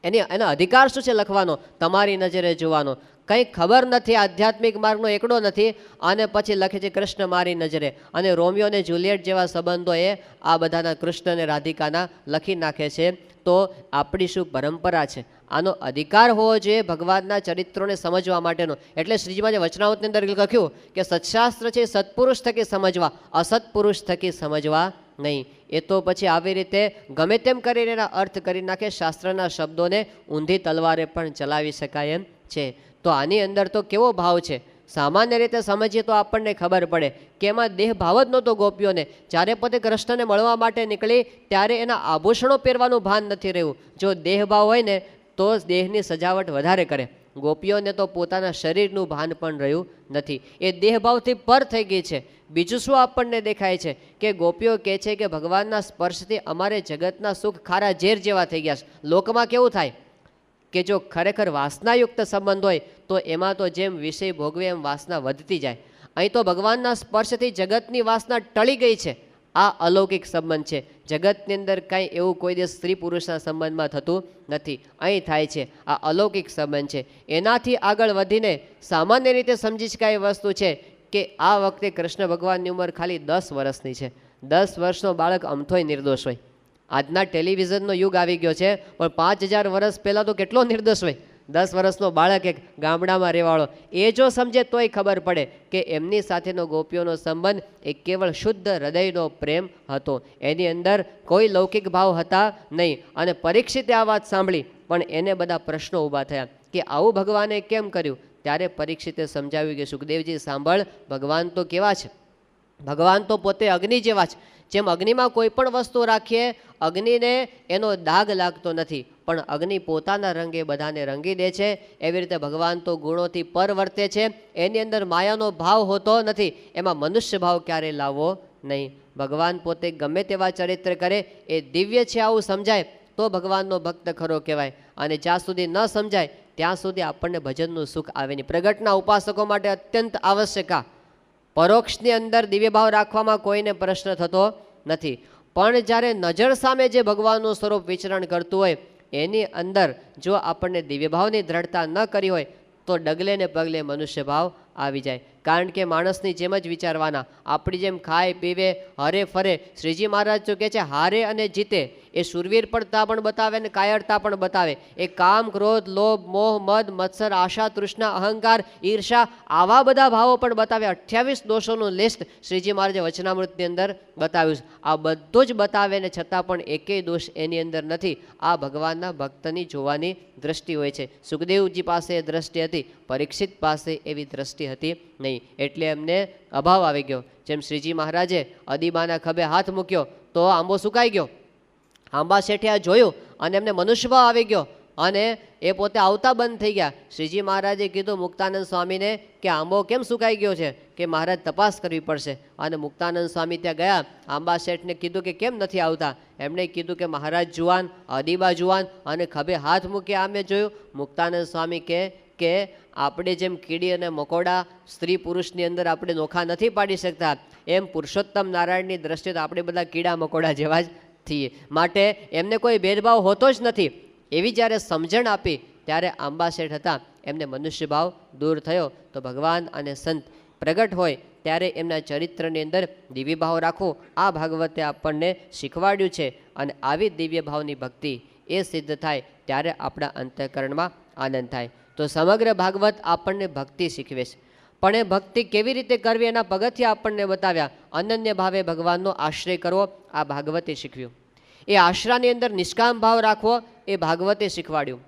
એનો અધિકાર શું છે લખવાનો? તમારી નજરે જોવાનો. કંઈ ખબર નથી, આધ્યાત્મિક માર્ગનો એકડો નથી, અને પછી લખે છે કૃષ્ણ મારી નજરે. અને રોમિયો અને જુલિયટ જેવા સંબંધોએ આ બધાના કૃષ્ણ અને રાધિકાના લખી નાખે છે. તો આપણી શું પરંપરા છે? આનો અધિકાર હોવો જોઈએ ભગવાનના ચરિત્રોને સમજવા માટેનો. એટલે શ્રીજીમાં જે વચનાવતની અંદર લખ્યું કે સત્શાસ્ત્ર છે સત્પુરુષ થકી સમજવા, અસત્પુરુષ થકી સમજવા નહીં. એ તો પછી આવી રીતે ગમે તેમ કરીને એના અર્થ કરી નાખે. શાસ્ત્રના શબ્દોને ઊંધી તલવારે પણ ચલાવી શકાય એમ છે. તો આની અંદર તો કેવો ભાવ છે? સામાન્ય રીતે સમજીએ તો આપણને ખબર પડે કે એમાં દેહ ભાવ જ નહોતો ગોપીઓને. જ્યારે પોતે કૃષ્ણને મળવા માટે નીકળી ત્યારે એના આભૂષણો પહેરવાનું ભાન નથી રહ્યું. જો દેહ ભાવ હોય ને તો દેહની સજાવટ વધારે કરે. ગોપીઓને તો પોતાના શરીરનું ભાન પણ રહ્યું નથી. એ દેહભાવથી પર થઈ ગઈ છે. બીજું શું આપણને દેખાય છે કે ગોપીઓ કહે છે કે ભગવાનના સ્પર્શથી અમારે જગતના સુખ ખારા ઝેર જેવા થઈ ગયા છે. લોકમાં કેવું થાય કે જો ખરેખર વાસનાયુક્ત સંબંધ હોય તો એમાં તો જેમ વિષય ભોગવે એમ વાસના વધતી જાય. અહીં તો ભગવાનના સ્પર્શથી જગતની વાસના ટળી ગઈ છે. આ અલૌકિક સંબંધ છે. જગતની અંદર કાંઈ એવું કોઈ દિવસ સ્ત્રી પુરુષના સંબંધમાં થતું નથી. અહીં થાય છે. આ અલૌકિક સંબંધ છે. એનાથી આગળ વધીને સામાન્ય રીતે સમજી શકાય વસ્તુ છે કે આ વખતે કૃષ્ણ ભગવાનની ઉંમર ખાલી 10 વર્ષની છે. 10 વર્ષનો બાળક અમથોય નિર્દોષ હોય. આજના ટેલિવિઝનનો યુગ આવી ગયો છે, પણ 5000 વર્ષ પહેલાં તો કેટલો નિર્દોષ હોય. 10 વર્ષનો બાળક એક ગામડામાં રહેવાળો એ જો સમજે તોય ખબર પડે કે એમની સાથેનો ગોપીઓનો સંબંધ એ કેવળ શુદ્ધ હૃદયનો પ્રેમ હતો. એની અંદર કોઈ લૌકિક ભાવ હતા નહીં. અને પરીક્ષિતે આ વાત સાંભળી પણ એને બધા પ્રશ્નો ઊભા થયા કે આવું ભગવાને કેમ કર્યું? ત્યારે પરીક્ષિતે સમજાવ્યું કે સુખદેવજી સાંભળ, ભગવાન તો કેવા છે? ભગવાન તો પોતે અગ્નિ જેવા છે. જેમ અગ્નિમાં કોઈ પણ વસ્તુ રાખીએ અગ્નિને એનો દાગ લાગતો નથી, પણ અગ્નિ પોતાના રંગે બધાને રંગી દે છે. એવી રીતે ભગવાન તો ગુણોથી પર વર્તે છે. એની અંદર માયાનો ભાવ હોતો નથી. એમાં મનુષ્ય ભાવ ક્યારે લાવવો નહીં. ભગવાન પોતે ગમે તેવા ચરિત્ર કરે એ દિવ્ય છે આવું સમજાય તો ભગવાનનો ભક્ત ખરો કહેવાય. અને જ્યાં સુધી ન સમજાય ત્યાં સુધી આપણને ભજનનું સુખ આવે નહીં. પ્રગટના ઉપાસકો માટે અત્યંત આવશ્યક. પરોક્ષની અંદર દિવ્ય ભાવ રાખવામાં કોઈને પ્રશ્ન થતો નથી, પણ જ્યારે નજર સામે જે ભગવાનનું સ્વરૂપ વિચરણ કરતું હોય એની અંદર જો આપણને દિવ્ય ભાવની દ્રઢતા ન કરી હોય તો ડગલે ને પગલે મનુષ્ય ભાવ આવી જાય. કારણ કે માણસની જેમ જ વિચારવાના, આપણી જેમ ખાય પીવે હરે ફરે. શ્રીજી મહારાજ તો કહે છે હારે અને જીતે. એ શૂરવીરપણતા પણ બતાવે અને કાયરતા પણ બતાવે. એ કામ ક્રોધ લોભ મોહ મદ મત્સર આશા તૃષ્ણા અહંકાર ઈર્ષા આવા બધા ભાવો પણ બતાવે. 28 દોષોનું લિસ્ટ શ્રીજી મહારાજે વચનામૃતની અંદર બતાવ્યું છે. આ બધું જ બતાવે ને છતાં પણ એકેય દોષ એની અંદર નથી. આ ભગવાનના ભક્તની જોવાની દ્રષ્ટિ હોય છે. સુખદેવજી પાસે એ દ્રષ્ટિ હતી, પરીક્ષિત પાસે એવી દ્રષ્ટિ હતી નહીં. એટલે એમને અભાવ આવી ગયો. જેમ શ્રીજી મહારાજે અદીબાના ખભે હાથ મૂક્યો તો આંબો સુકાઈ ગયો. આંબા શેઠે આ જોયું અને એમને મનુષ્યભાવ આવી ગયો અને એ પોતે આવતા બંધ થઈ ગયા. શ્રીજી મહારાજે કીધું મુક્તાનંદ સ્વામીને કે આંબો કેમ સુકાઈ ગયો છે? કે મહારાજ તપાસ કરવી પડશે. અને મુક્તાનંદ સ્વામી ત્યાં ગયા. આંબા શેઠને કીધું કે કેમ નથી આવતા? એમણે કીધું કે મહારાજ જુવાન, અદીબા જુવાન અને ખભે હાથ મૂકી આમે જોયું. મુક્તાનંદ સ્વામી કે આપણે જેમ કીડી અને મકોડા સ્ત્રી પુરુષની અંદર આપણે નોખા નથી પાડી શકતા, એમ પુરુષોત્તમ નારાયણની દ્રષ્ટિએ તો આપણે બધા કીડા મકોડા જેવા જ છીએ. માટે એમને કોઈ ભેદભાવ હોતો જ નથી. એવી જ્યારે સમજણ આપી ત્યારે આંબા શેઠ હતા એમને મનુષ્ય ભાવ દૂર થયો. તો ભગવાન અને સંત પ્રગટ હોય ત્યારે એમના ચરિત્રની અંદર દિવ્ય ભાવ રાખો આ ભાગવતે આપણને શીખવાડ્યું છે. અને આવી દિવ્ય ભાવની ભક્તિ એ સિદ્ધ થાય ત્યારે આપણા અંતઃકરણમાં આનંદ થાય. તો સમગ્ર ભાગવત આપણને ભક્તિ શીખવે છે, પણ એ ભક્તિ કેવી રીતે કરવી એના પગથિયાં આપણને બતાવ્યા. અનન્ય ભાવે ભગવાનનો આશ્રય કરવો આ ભાગવતે શીખવ્યું. એ આશરાની અંદર નિષ્કામ ભાવ રાખવો એ ભાગવતે શીખવાડ્યું.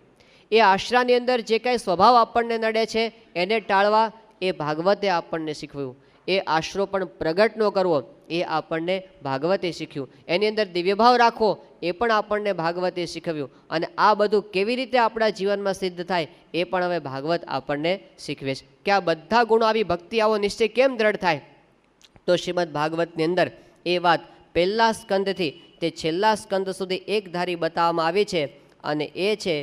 એ આશરાની અંદર જે કાંઈ સ્વભાવ આપણને નડે છે એને ટાળવા એ ભાગવતે આપણને શીખવ્યું. એ આશરો પણ પ્રગટ ન કરવો એ આપણને ભાગવતે શીખ્યું. એની અંદર દિવ્યભાવ રાખવો એ પણ આપણને ભાગવતે શીખવ્યું. અને આ બધું કેવી રીતે આપણા જીવનમાં સિદ્ધ થાય એ પણ હવે ભાગવત આપણને શીખવે છે કે આ બધા ગુણો આવી ભક્તિ આવો નિશ્ચય કેમ દ્રઢ થાય. તો શ્રીમદ ભાગવતની અંદર એ વાત પહેલા સ્કંદથી તે છેલ્લા સ્કંદ સુધી એક ધારી બતાવવામાં આવી છે, અને એ છે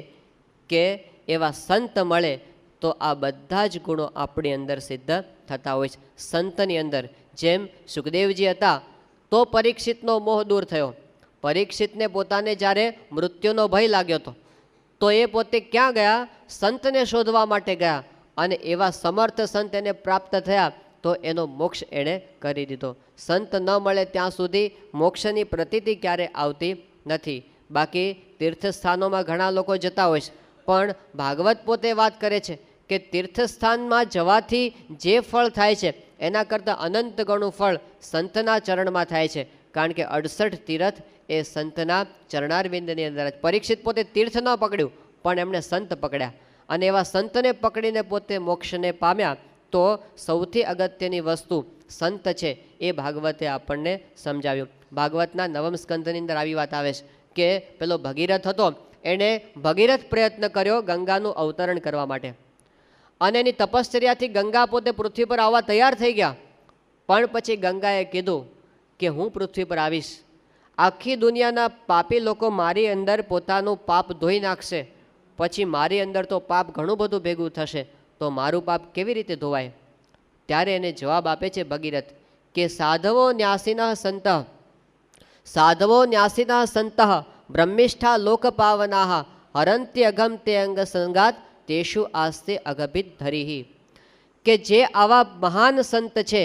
કે એવા સંત મળે તો આ બધા જ ગુણો આપણી અંદર સિદ્ધ થતા હોય છે. સંતની અંદર જેમ સુખદેવજી હતા તો પરીક્ષિતનો મોહ દૂર થયો. પરીક્ષિતને પોતાને જ્યારે મૃત્યુનો ભય લાગ્યો હતો તો એ પોતે ક્યાં ગયા? સંતને શોધવા માટે ગયા, અને એવા સમર્થ સંત એને પ્રાપ્ત થયા તો એનો મોક્ષ એણે કરી દીધો. સંત ન મળે ત્યાં સુધી મોક્ષની પ્રતીતિ ક્યારે આવતી નથી. બાકી તીર્થસ્થાનોમાં ઘણા લોકો જતા હોય છે, પણ ભાગવત પોતે વાત કરે છે કે તીર્થસ્થાનમાં જવાથી જે ફળ થાય છે એના કરતાં અનંત ગણું ફળ સંતના ચરણમાં થાય છે. કારણ કે 68 તીર્થ એ સંતના ચરણારવિંદની અંદર. પરીક્ષિત પોતે તીર્થ ન પકડ્યું પણ એમણે સંત પકડ્યા, અને એવા સંતને પકડીને પોતે મોક્ષને પામ્યા. તો સૌથી અગત્યની વસ્તુ સંત છે એ ભાગવતે આપણને સમજાવ્યું. ભાગવતના 9મ સ્કંદની અંદર આવી વાત આવે છે કે પેલો ભગીરથ હતો, એણે ભગીરથ પ્રયત્ન કર્યો ગંગાનું અવતરણ કરવા માટે, અને એની તપશ્ચર્યાથી ગંગા પોતે પૃથ્વી પર આવવા તૈયાર થઈ ગયા. પણ પછી ગંગાએ કીધું કે હું પૃથ્વી પર આવીશ, આખી દુનિયાના પાપી લોકો મારી અંદર પોતાનું પાપ ધોઈ નાખશે, પછી મારી અંદર તો પાપ ઘણું બધું ભેગું થશે, તો મારું પાપ કેવી રીતે ધોવાય? ત્યારે એને જવાબ આપે છે ભગીરથ કે સાધવો ન્યાસિના સંત બ્રહ્મિષ્ઠા લોકપાવના હરંત્ય અગમ તે અંગ સંગાત તેષુ આસ્તે અગભિત ધરીહી. કે જે આવા મહાન સંત છે,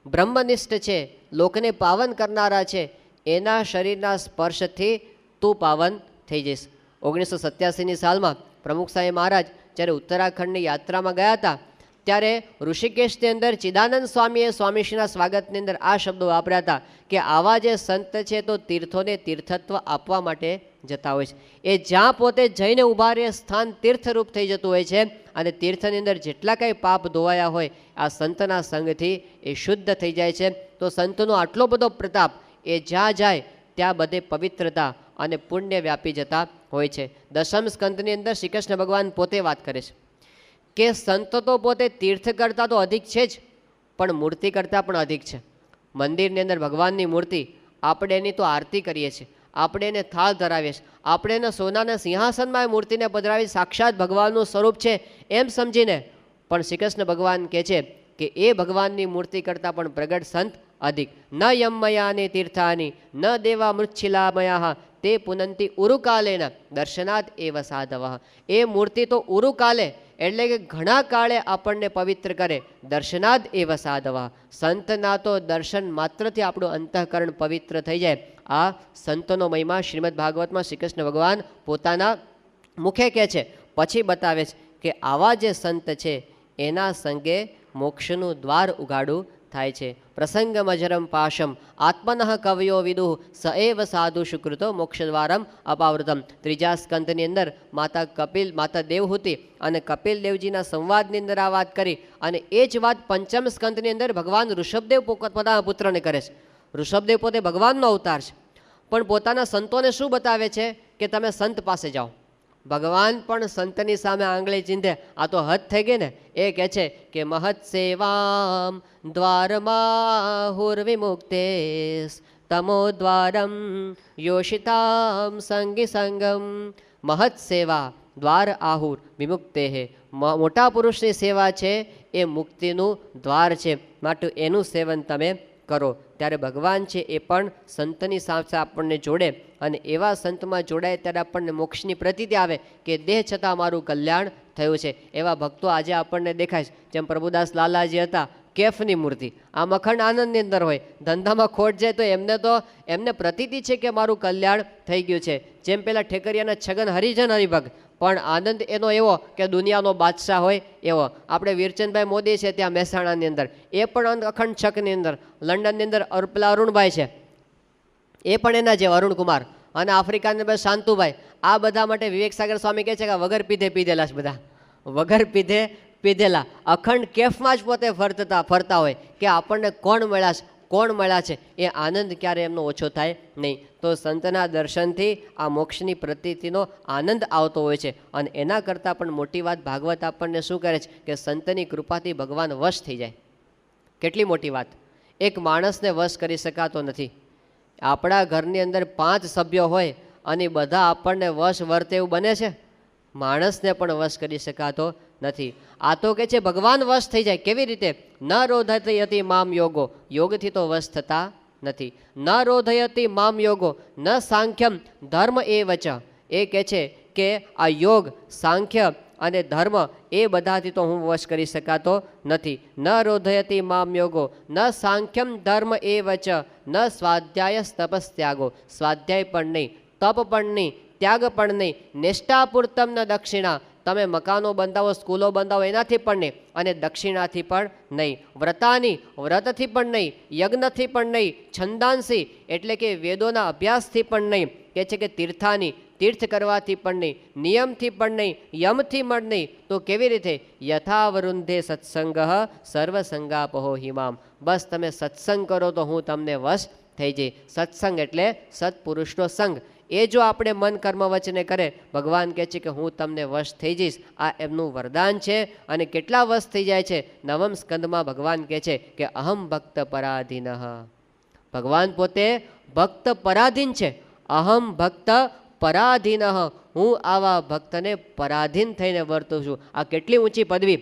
બ્રહ્મનિષ્ઠ છે, લોકને પાવન કરનારા છે, એના શરીરના સ્પર્શથી તું પાવન થઈ જઈશ. 1987ની સાલમાં પ્રમુખ સાહેબ મહારાજ જ્યારે ઉત્તરાખંડની યાત્રામાં ગયા હતા ત્યારે ઋષિકેશની અંદર ચિદાનંદ સ્વામીએ સ્વામીશ્રીના સ્વાગતની અંદર આ શબ્દો વાપર્યા હતા કે આવા જે સંત છે તો તીર્થોને તીર્થત્વ આપવા માટે જતા હોય છે. એ જ્યાં પોતે જઈને ઊભા રહે સ્થાન તીર્થરૂપ થઈ જતું હોય છે, અને તીર્થની અંદર જેટલા કંઈ પાપ ધોવાયા હોય આ સંતના સંગથી એ શુદ્ધ થઈ જાય છે. તો સંતનો આટલો બધો પ્રતાપ, એ જ્યાં જાય ત્યાં બધે પવિત્રતા અને પુણ્ય વ્યાપી જતા હોય છે. 10મ સ્કંદની અંદર શ્રી કૃષ્ણ ભગવાન પોતે વાત કરે છે કે સંત તો પોતે તીર્થ કરતાં તો અધિક છે જ, પણ મૂર્તિ કરતાં પણ અધિક છે. મંદિરની અંદર ભગવાનની મૂર્તિ, આપણે એની તો આરતી કરીએ છીએ, આપણે એને થાળ ધરાવીએ છીએ, આપણે એને સોનાના સિંહાસનમાં એ મૂર્તિને પધરાવી સાક્ષાત ભગવાનનું સ્વરૂપ છે એમ સમજીને, પણ શ્રી કૃષ્ણ ભગવાન કહે છે કે એ ભગવાનની મૂર્તિ કરતાં પણ પ્રગટ સંત અધિક. ન યમયાને તીર્થાની ન દેવા મૃચ્છિલામયા તે પુનંતી ઉરુકાલેન દર્શનાદ એવ સાધવ. એ મૂર્તિ તો ઉરુકાલે એટલે કે ઘણા કાળે આપણને પવિત્ર કરે, દર્શનાદ એવ સાધવ. સંતના તો દર્શન માત્રથી આપણું અંતઃકરણ પવિત્ર થઈ જાય. આ સંતનો મહિમા શ્રીમદ ભાગવતમાં શ્રી કૃષ્ણ ભગવાન પોતાના મુખે કહે છે, પછી બતાવે છે કે આવા જે સંત છે એના સંગે મોક્ષનું દ્વાર ઉગાડું થાય છે. પ્રસંગમજરમ પાશમ આત્મનઃ કવયો વિદુઃ સ એવ સાધુ સુકૃતો મોક્ષદ્વારમ અપાવૃતમ. 3જા સ્કંદની અંદર માતા દેવહૂતિ અને કપિલ દેવજીના સંવાદની અંદર આ વાત કરી, અને એ જ વાત 5મ સ્કંદની અંદર ભગવાન ઋષભદેવ પોતાના પુત્રને કરે છે. ઋષભદેવ પોતે ભગવાનનો અવતાર છે, પણ પોતાના સંતોને શું બતાવે છે કે તમે સંત પાસે જાઓ. ભગવાન પણ સંતની સામે આંગળી ચીંધે, આ તો હદ થઈ ગઈ ને. એ કહે છે કે મહત સેવામ દ્વારમાહુર્વિમુક્તે તમો દ્વારમ યોષિતામ સંગી સંગમ. મહત સેવા દ્વાર આહુર વિમુક્તે હે. મોટા પુરુષની સેવા છે એ મુક્તિનું દ્વાર છે, માટે એનું સેવન તમે કરો. ત્યારે ભગવાન છે એ પણ સંતની સાથે આપણને જોડે, અને એવા સંતમાં જોડાય ત્યારે આપણને મોક્ષની પ્રતીતિ આવે કે દેહ છતાં મારું કલ્યાણ થયું છે. એવા ભક્તો આજે આપણને દેખાય છે. જેમ પ્રભુદાસ લાલાજી હતા, કેફની મૂર્તિ, આ મખણ આનંદની અંદર હોય, ધંધામાં ખોટ જાય તો એમને પ્રતીતિ છે કે મારું કલ્યાણ થઈ ગયું છે. જેમ પેલા ઠેકરિયાના છગન હરિજન હરિભગ, પણ આનંદ એનો એવો કે દુનિયાનો બાદશાહ હોય એવો. આપણે વીરચંદભાઈ મોદી છે ત્યાં મહેસાણાની અંદર, એ પણ અખંડ છકની અંદર. લંડનની અંદર પેલા અરુણભાઈ છે, એ પણ એના જેવા અરુણકુમાર. અને આફ્રિકાની અંદર શાંતુભાઈ. આ બધા માટે વિવેક સાગર સ્વામી કહે છે કે વગર પીધે પીધેલા છે બધા, વગર પીધે પીધેલા અખંડ કેફમાં જ પોતે ફરતા હોય કે આપણને કોણ મળ્યા છે એ આનંદ ક્યારે એમનો ઓછો થાય નહીં. તો સંતના દર્શનથી આ મોક્ષની પ્રતીતિનો આનંદ આવતો હોય છે. અને એના કરતાં પણ મોટી વાત ભાગવત આપણને શું કરે છે કે સંતની કૃપાથી ભગવાન વશ થઈ જાય. કેટલી મોટી વાત! એક માણસને વશ કરી શકાતો નથી. આપણા ઘરની અંદર 5 સભ્યો હોય અને બધા આપણને વશ વર્તે એવું બને છે? માણસને પણ વશ કરી શકાતો નથી. આ તો કે છે ભગવાન વશ થઈ જાય. કેવી રીતે? ન રોધયતિ મામ યોગો, યોગથી તો વશ થતા નથી. ન રોધયતિ મામ યોગો ન સાંખ્યમ ધર્મ એ વચ. એ કહે છે કે આ યોગ, સાંખ્ય અને ધર્મ એ બધાથી તો હું વશ કરી શકાતો નથી. ન રોધયતિ મામ યોગો ન સાંખ્યમ ધર્મ એ વચ ન સ્વાધ્યાય તપસ્ત્યાગો. સ્વાધ્યાય પણ નહીં, તપ પણ નહીં, ત્યાગ પણ નહીં, નિષ્ઠાપૂર્તમ ન દક્ષિણા. તમે મકાનો બંધાવો, સ્કૂલો બંધાવો એનાથી પણ નહીં, અને દક્ષિણાથી પણ નહીં. વ્રતાની, વ્રતથી પણ નહીં, યજ્ઞથી પણ નહીં, છંદાંસી એટલે કે વેદોના અભ્યાસથી પણ નહીં. કે છે કે તીર્થાની, તીર્થ કરવાથી પણ નહીં, નિયમથી પણ નહીં, યમથી પણ નહીં. તો કેવી રીતે? યથાવરુંધે સત્સંગ સર્વસંગાપહો હિમામ. બસ તમે સત્સંગ કરો તો હું તમને વશ થઈ જઈ. સત્સંગ એટલે સત્પુરુષનો સંગ. એ જો આપણે મન કર્મ વચને કરે, ભગવાન કહે છે કે હું તમને વશ થઈ જઈશ. આ એમનું વરદાન છે. અને કેટલા વશ થઈ જાય છે? 9મ સ્કંદમાં ભગવાન કહે છે કે અહમ ભક્ત પરાધીન. ભગવાન પોતે ભક્ત પરાધીન છે. અહમ ભક્ત પરાધીન, હું આવા ભક્તને પરાધીન થઈને વર્તું છું. આ કેટલી ઊંચી પદવી!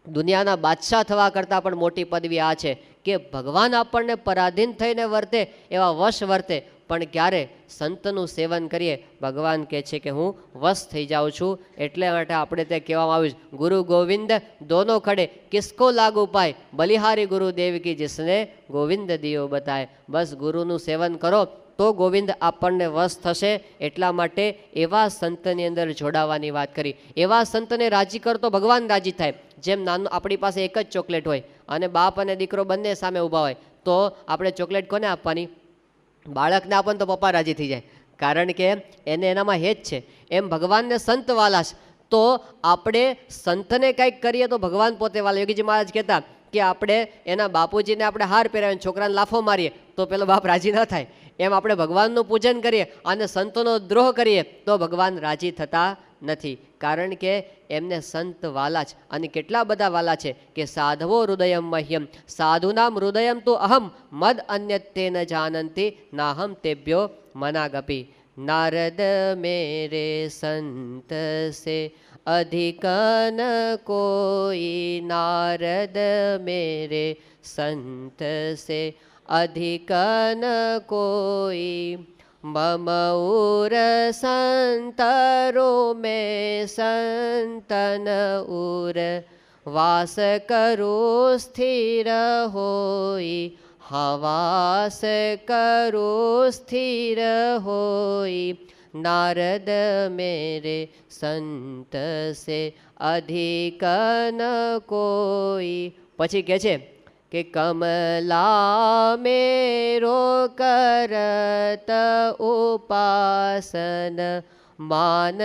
દુનિયાના બાદશાહ થવા કરતાં પણ મોટી પદવી આ છે કે ભગવાન આપણને પરાધીન થઈને વર્તે, એવા વશ વર્તે. પણ ક્યારે? સંતનું સેવન કરીએ, ભગવાન કહે છે કે હું વશ થઈ જાઉં છું. એટલે માટે આપણે તે કહેવામાં આવ્યું છે, ગુરુ ગોવિંદ દોનો ખડે કિસકો લાગુ પાય, બલિહારી ગુરુદેવ કી જિસને ગોવિંદ દિયો બતાય. બસ ગુરુનું સેવન કરો તો ગોવિંદ આપણને વશ થશે. એટલા માટે એવા સંતની અંદર જોડાવાની વાત કરી. એવા સંતને રાજી કરતો ભગવાન રાજી થાય. જેમ નાનું આપણી પાસે એક જ ચોકલેટ હોય અને બાપ અને દીકરો બંને સામે ઊભા હોય, તો આપણે ચોકલેટ કોને આપવાની? બાળકને આપો તો પપ્પા રાજી થઈ જાય, કારણ કે એને એનામાં હેત છે. એમ ભગવાનને સંત વાલા છે. તો આપણે સંતને કંઈક કરીએ તો ભગવાન પોતે વાલા. યોગીજી મહારાજ કહેતા કે આપણે એના બાપુજીને આપણે હાર પહેરાવીને છોકરાને લાફો મારીએ તો પેલો બાપ રાજી ન થાય. એમ આપણે ભગવાનનું પૂજન કરીએ અને સંતોનો દ્રોહ કરીએ તો ભગવાન રાજી થતા નથી. કારણ કે એમને સંત વાલા છે. અને કેટલા બધા વાલા છે કે સાધવો હૃદયમ મહ્યમ, સાધુનામ હૃદયમ તો અહમ, મદ અન્યતે ન જાનંતી, નાહમ તેભ્યો મનાગપી. નારદ મેરે સંત સે अधिक न कोई, नारद मेरे संत से अधिक न कोई, मम उर संतरो में संतन उर, वास करो स्थिर होई, हाँ वास करो स्थिर होई, नारद मेरे संत से अधिक न कोई. પછી કહે છે કે કમલા મેરો કરત ઉપાસન, માન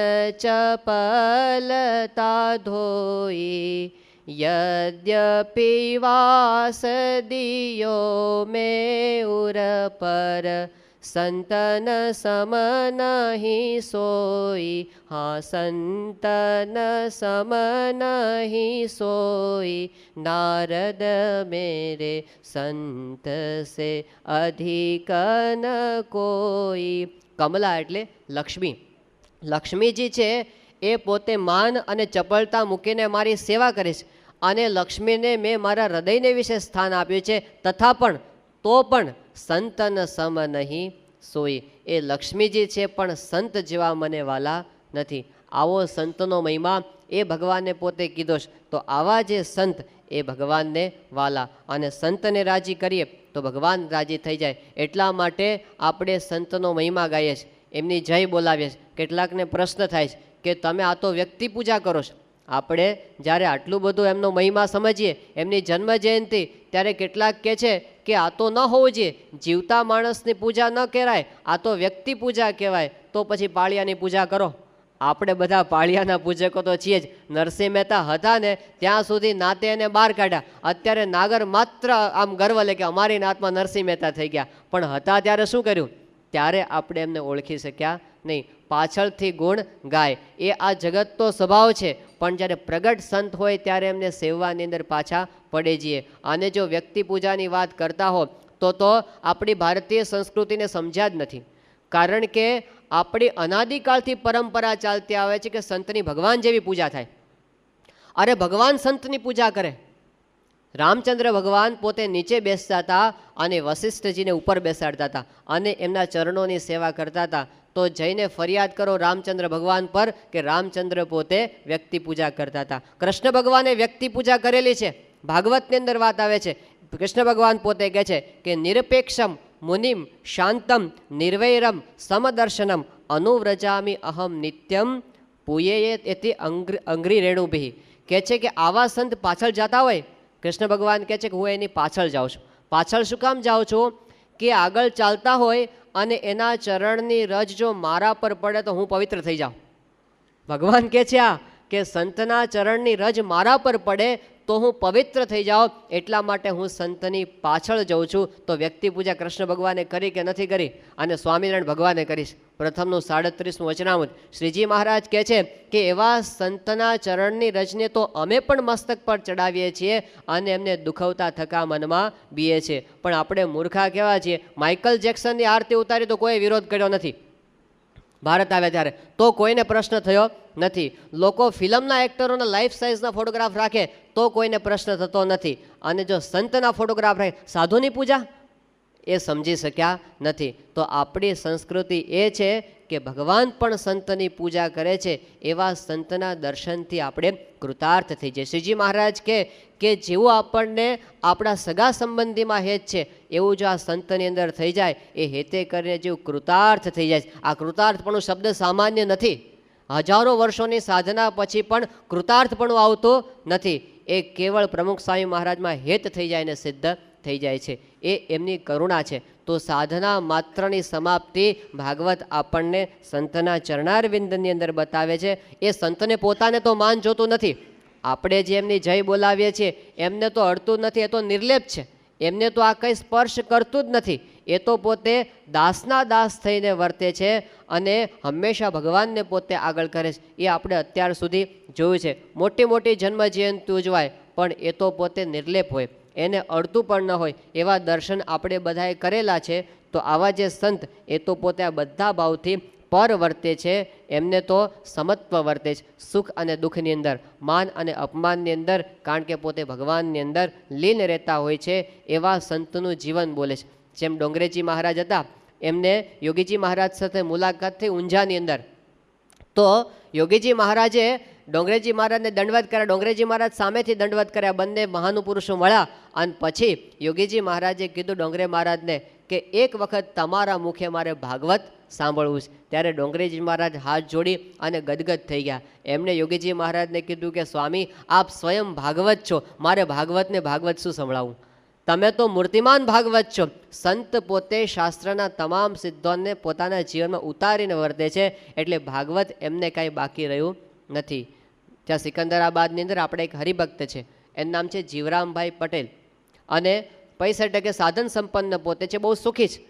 ચપલતા ધોઈ, યદ્યપિ વાસ દિયો મેં ઉર પર, संतन सम नहीं सोई, हाँ संतन सम नहीं सोई, नारद मेरे संत से अधिक न कोई. કમલા એટલે લક્ષ્મી. લક્ષ્મીજી છે એ પોતે માન અને ચપળતા મૂકીને મારી સેવા કરે છે. અને લક્ષ્મીને મેં મારા હૃદયને વિશે સ્થાન આપ્યું છે. તથા પણ તો પણ સંતન સમ નહીં સોઈ, એ લક્ષ્મીજી છે પણ સંત જેવા મને વાલા નથી. આવો સંતનો મહિમા એ ભગવાને પોતે કીધો છે. તો આવા જે સંત એ ભગવાનને વાલા, અને સંતને રાજી કરીએ તો ભગવાન રાજી થઈ જાય. એટલા માટે આપણે સંતનો મહિમા ગાઈએ છીએ, એમની જય બોલાવીએ છીએ. કેટલાકને પ્રશ્ન થાય છે કે તમે આ તો વ્યક્તિ પૂજા કરો છો. આપણે જ્યારે આટલું બધું એમનો મહિમા સમજીએ, એમની જન્મ જયંતિ, ત્યારે કેટલાક કહે છે કે આ તો ન હોવું જોઈએ, જીવતા માણસની પૂજા ન કહેવાય, આ તો વ્યક્તિ પૂજા કહેવાય. તો પછી પાળિયાની પૂજા કરો. આપણે બધા પાળિયાના પૂજકો તો છીએ જ. નરસિંહ મહેતા હતા ને ત્યાં સુધી નાતે એને બહાર કાઢ્યા. અત્યારે નાગર માત્ર આમ ગર્વ લે કે અમારી નાતમાં નરસિંહ મહેતા થઈ ગયા. પણ હતા ત્યારે શું કર્યું? ત્યારે આપણે એમને ઓળખી શક્યા નહીં. પાછળથી ગુણ ગાય એ આ જગતનો સ્વભાવ છે. પણ જ્યારે પ્રગટ સંત હોય ત્યારે એમને સેવવાની અંદર પાછા પડે જઈએ. અને જો વ્યક્તિ પૂજાની વાત કરતા હો તો આપણી ભારતીય સંસ્કૃતિને સમજ્યા જ નથી. કારણ કે આપણી અનાદિકાળથી પરંપરા ચાલતી આવે છે કે સંતની ભગવાન જેવી પૂજા થાય. અરે ભગવાન સંતની પૂજા કરે. રામચંદ્ર ભગવાન પોતે નીચે બેસતા હતા અને વશિષ્ઠજીને ઉપર બેસાડતા હતા અને એમના ચરણોની સેવા કરતા હતા. તો જઈને ફરિયાદ કરો રામચંદ્ર ભગવાન પર કે રામચંદ્ર પોતે વ્યક્તિ પૂજા કરતા હતા. કૃષ્ણ ભગવાને વ્યક્તિ પૂજા કરેલી છે. ભાગવતની અંદર વાત આવે છે. કૃષ્ણ ભગવાન પોતે કહે છે કે નિરપેક્ષમ મુનિમ શાંતમ નિર્વૈરમ સમદર્શનમ અનુવ્રજામી અહમ નિત્યમ પૂયે એથી અંગ્રી રેણુભી. કહે છે કે આવા સંત પાછળ જતા હોય, કૃષ્ણ ભગવાન કહે છે કે હું એની પાછળ જાઉં છું. પાછળ શું કામ જાઉં છું? કે આગળ ચાલતા હોય અને એના ચરણની રજ જો મારા પર પડે તો હું પવિત્ર થઈ જાઉં. ભગવાન કહે છે આ કે સંતના ચરણની રજ મારા પર પડે તો હું પવિત્ર થઈ જાઉં, એટલા માટે હું સંતની પાછળ જાઉં છું. તો વ્યક્તિ પૂજા કૃષ્ણ ભગવાને કરી કે નથી કરી? અને સ્વામિનારાયણ ભગવાને કરીશ. પ્રથમનું 37મું વચનામૃત શ્રીજી મહારાજ કહે છે કે એવા સંતના ચરણની રજને તો અમે પણ મસ્તક પર ચડાવીએ છીએ અને એમને દુખવતા થકા મનમાં બીએ છીએ. પણ આપણે મૂર્ખા કેવા છીએ? માઇકલ જેક્સનની આરતી ઉતારી તો કોઈ વિરોધ કર્યો નથી ભારત આવ્યા ત્યારે, તો કોઈને પ્રશ્ન થયો નથી. લોકો ફિલ્મના એક્ટરોના લાઈફ સાઇઝના ફોટોગ્રાફ રાખે તો કોઈને પ્રશ્ન થતો નથી. અને જો સંતના ફોટોગ્રાફ રાખે, સાધુની પૂજા એ સમજી શક્યા નથી. તો આપણી સંસ્કૃતિ એ છે કે ભગવાન પણ સંતની પૂજા કરે છે. એવા સંતના દર્શનથી આપણે કૃતાર્થ થઈ જાય. શ્રીજી મહારાજ કે જેવું આપણને આપણા સગા સંબંધીમાં હેત છે એવું જો આ સંતની અંદર થઈ જાય એ હેતે કરીને જેવું કૃતાર્થ થઈ જાય. આ કૃતાર્થપણું શબ્દ સામાન્ય નથી. હજારો વર્ષોની સાધના પછી પણ કૃતાર્થપણું આવતું નથી. એ કેવળ પ્રમુખ સ્વામી મહારાજમાં હેત થઈ જાય ને સિદ્ધ થઈ જાય છે. એ એમની કરુણા છે. તો સાધના માત્રની સમાપ્તિ ભાગવત આપણને સંતના ચરણારવિંદની અંદર બતાવે છે. એ સંતને પોતાને તો માન જોતું નથી. આપણે જે એમની જય બોલાવીએ છીએ એમને તો અડતું નથી. એ તો નિર્લેપ છે. એમને તો આ કંઈ સ્પર્શ કરતું જ નથી. એ તો પોતે દાસના દાસ થઈને વર્તે છે અને હંમેશા ભગવાનને પોતે આગળ કરે છે. એ આપણે અત્યાર સુધી જોયું છે. મોટી મોટી જન્મ જયંતિ ઉજવાય પણ એ તો પોતે નિર્લેપ હોય, એને અડતું પણ ન હોય. એવા દર્શન આપણે બધાએ કરેલા છે. તો આવા જે સંત એ તો પોતે આ બધા ભાવથી પર વર્તે છે. એમને તો સમત્વ વર્તે છે, સુખ અને દુઃખની અંદર, માન અને અપમાનની અંદર, કારણ કે પોતે ભગવાનની અંદર લીન રહેતા હોય છે. એવા સંતનું જીવન બોલે છે. જેમ ડોંગરેજી મહારાજ હતા, એમને યોગીજી મહારાજ સાથે મુલાકાત થઈ ઊંઝાની અંદર. તો યોગીજી મહારાજે ડોંગરેજી મહારાજને દંડવત કર્યા, ડોંગરેજી મહારાજ સામેથી દંડવત કર્યા. બંને મહાનુપુરુષો મળ્યા અને પછી યોગીજી મહારાજે કીધું ડોંગરે મહારાજને કે એક વખત તમારા મુખે મારે ભાગવત સાંભળવું છે. ત્યારે ડોંગરેજી મહારાજ હાથ જોડી અને ગદગદ થઈ ગયા. એમને યોગીજી મહારાજને કીધું કે સ્વામી, આપ સ્વયં ભાગવત છો, મારે ભાગવતને ભાગવત શું સંભળાવું? તમે તો મૂર્તિમાન ભાગવત છો. સંત પોતે શાસ્ત્રના તમામ સિદ્ધાંતને પોતાના જીવનમાં ઉતારીને વર્તે છે. એટલે ભાગવત એમને કાંઈ બાકી રહ્યું નથી. ત્યાં સિકંદરાબાદની અંદર આપણે એક હરિભક્ત છે, એનું નામ છે જીવરામભાઈ પટેલ અને 65% સાધન સંપન્ન પોતે છે, બહુ સુખી છે.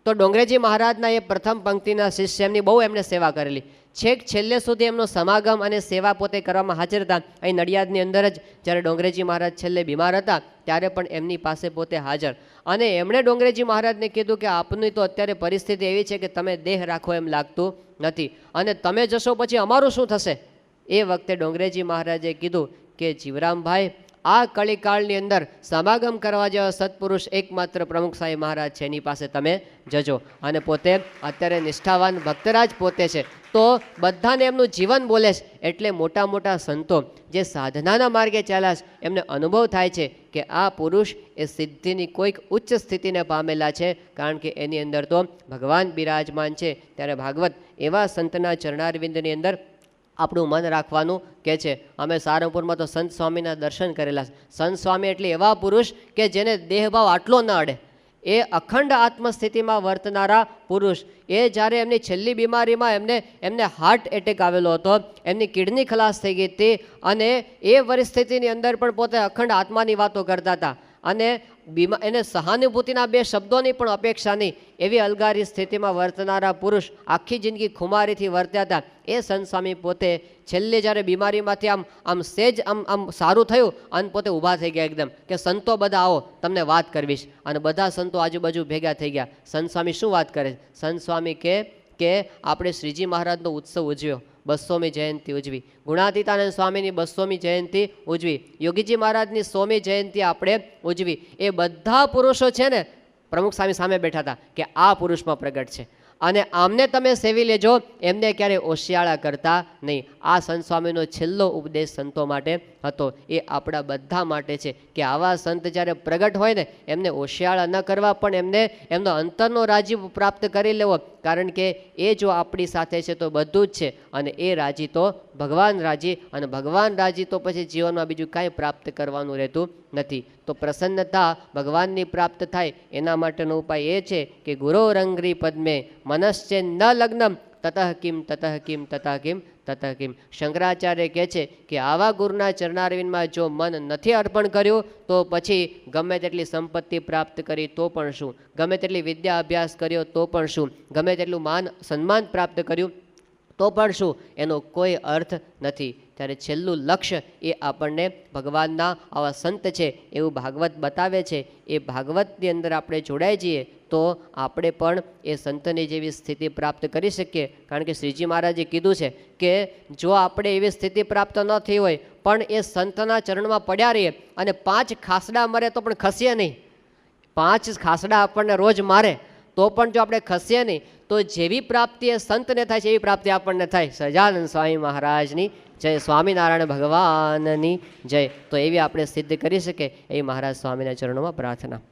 તો ડોંગરેજી મહારાજના એ પ્રથમ પંક્તિના શિષ્ય, એમની બહુ એમને સેવા કરેલી. છેક છેલ્લે સુધી એમનો સમાગમ અને સેવા પોતે કરવામાં હાજર હતા. અહીં નડિયાદની અંદર જ જ્યારે ડોંગરેજી મહારાજ છેલ્લે બીમાર હતા ત્યારે પણ એમની પાસે પોતે હાજર. અને એમણે ડોંગરેજી મહારાજને કીધું કે આપની તો અત્યારે પરિસ્થિતિ એવી છે કે તમે દેહ રાખો એમ લાગતું નથી અને તમે જશો પછી અમારું શું થશે? એ વખતે ડોંગરેજી મહારાજે કીધું કે જીવરામભાઈ, આ કળીકાળની અંદર સમાગમ કરવા જેવા સત્પુરુષ એકમાત્ર પ્રમુખ સ્વામી મહારાજ છે, એની પાસે તમે જજો. અને પોતે અત્યારે નિષ્ઠાવાન ભક્તરાજ પોતે છે. તો બધાને એમનું જીવન બોલે છે. એટલે મોટા મોટા સંતો જે સાધનાના માર્ગે ચાલ્યા છે એમને અનુભવ થાય છે કે આ પુરુષ એ સિદ્ધિની કોઈક ઉચ્ચ સ્થિતિને પામેલા છે, કારણ કે એની અંદર તો ભગવાન બિરાજમાન છે. ત્યારે ભાગવત એવા સંતના ચરણારવિંદની અંદર આપણું મન રાખવાનું કે છે. અમે સારંગપુરમાં તો સંત સ્વામીના દર્શન કરેલા છે. સંત સ્વામી એટલે એવા પુરુષ કે જેને દેહભાવ આટલો ન અડે. એ અખંડ આત્મસ્થિતિમાં વર્તનારા પુરુષ. એ જ્યારે એમની છેલ્લી બીમારીમાં એમને હાર્ટ એટેક આવેલો હતો, એમની કિડની ખલાસ થઈ ગઈ હતી અને એ પરિસ્થિતિની અંદર પણ પોતે અખંડ આત્માની વાતો કરતા હતા. અને એને સહાનુભૂતિના બે શબ્દોની પણ અપેક્ષા નહીં એવી અલગારી સ્થિતિમાં વર્તનારા પુરુષ આખી જિંદગી ખુમારીથી વર્ત્યા હતા. એ સંત સ્વામી પોતે છેલ્લે જ્યારે બીમારીમાંથી આમ સેજ આમ સારું થયું અને પોતે ઊભા થઈ ગયા એકદમ કે સંતો બધા આવો તમને વાત કરવીશ. અને બધા સંતો આજુબાજુ ભેગા થઈ ગયા. સંત સ્વામી શું વાત કરે? સંત સ્વામી કે આપણે શ્રીજી મહારાજનો ઉત્સવ ઉજવ્યો, 200મી જયંતિ ઉજવી, ગુણાતીતાનંદ સ્વામીની 200મી જયંતિ ઉજવી, યોગીજી મહારાજની 100મી જયંતિ આપણે ઉજવી. એ બધા પુરુષો છે ને પ્રમુખ સ્વામી સામે બેઠા હતા કે આ પુરુષમાં પ્રગટ છે અને આમને તમે સેવી લેજો, એમને ક્યારેય ઓશિયાળા કરતા નહીં. આ સંત સ્વામીનો છેલ્લો ઉપદેશ સંતો માટે હતો. એ આપણા બધા માટે છે કે આવા સંત જ્યારે પ્રગટ હોય ને એમને ઓશિયાળા ન કરવા, પણ એમને એમનો અંતરનો રાજી પ્રાપ્ત કરી લેવો. કારણ કે એ જો આપણી સાથે છે તો બધું જ છે અને એ રાજી તો ભગવાન રાજી, અને ભગવાન રાજી તો પછી જીવનમાં બીજું કાંઈ પ્રાપ્ત કરવાનું રહેતું નથી. તો પ્રસન્નતા ભગવાનની પ્રાપ્ત થાય એના માટેનો ઉપાય એ છે કે ગુરો રંગરી પદ્મે મનશ્ચે ન લગ્નમ તતઃ કિમ તતઃ કિમ તતઃ કિમ તતઃ કિમ. શંકરાચાર્ય કહે છે કે આવા ગુરુના ચરણારવિંદમાં જો મન નથી અર્પણ કર્યું તો પછી ગમે તેટલી સંપત્તિ પ્રાપ્ત કરી તો પણ શું, ગમે તેટલી વિદ્યા અભ્યાસ કર્યો તો પણ શું, ગમે તેટલું માન સન્માન પ્રાપ્ત કર્યું તો પણ શું, એનો કોઈ અર્થ નથી. ત્યારે છેલ્લું લક્ષ્ય એ આપણને ભગવાનના આવા સંત છે એવું ભાગવત બતાવે છે. એ ભાગવતની અંદર આપણે જોડાઈ જઈએ તો આપણે પણ એ સંતની જેવી સ્થિતિ પ્રાપ્ત કરી શકીએ. કારણ કે શ્રીજી મહારાજે કીધું છે કે જો આપણે એવી સ્થિતિ પ્રાપ્ત ન થઈ હોય પણ એ સંતના ચરણમાં પડ્યા રહીએ અને 5 ખાસડા મરે તો પણ ખસીએ નહીં, 5 ખાસડા આપણને રોજ મારે તો પણ જો આપણે ખસીએ નહીં તો જેવી પ્રાપ્તિ એ સંતને થાય છે એવી પ્રાપ્તિ આપણને થાય. સહજાનંદ સ્વામી મહારાજની જય, સ્વામિનારાયણ ભગવાનની જય. તો એવી આપણે સિદ્ધ કરી શકીએ એ મહારાજ સ્વામીના ચરણોમાં પ્રાર્થના.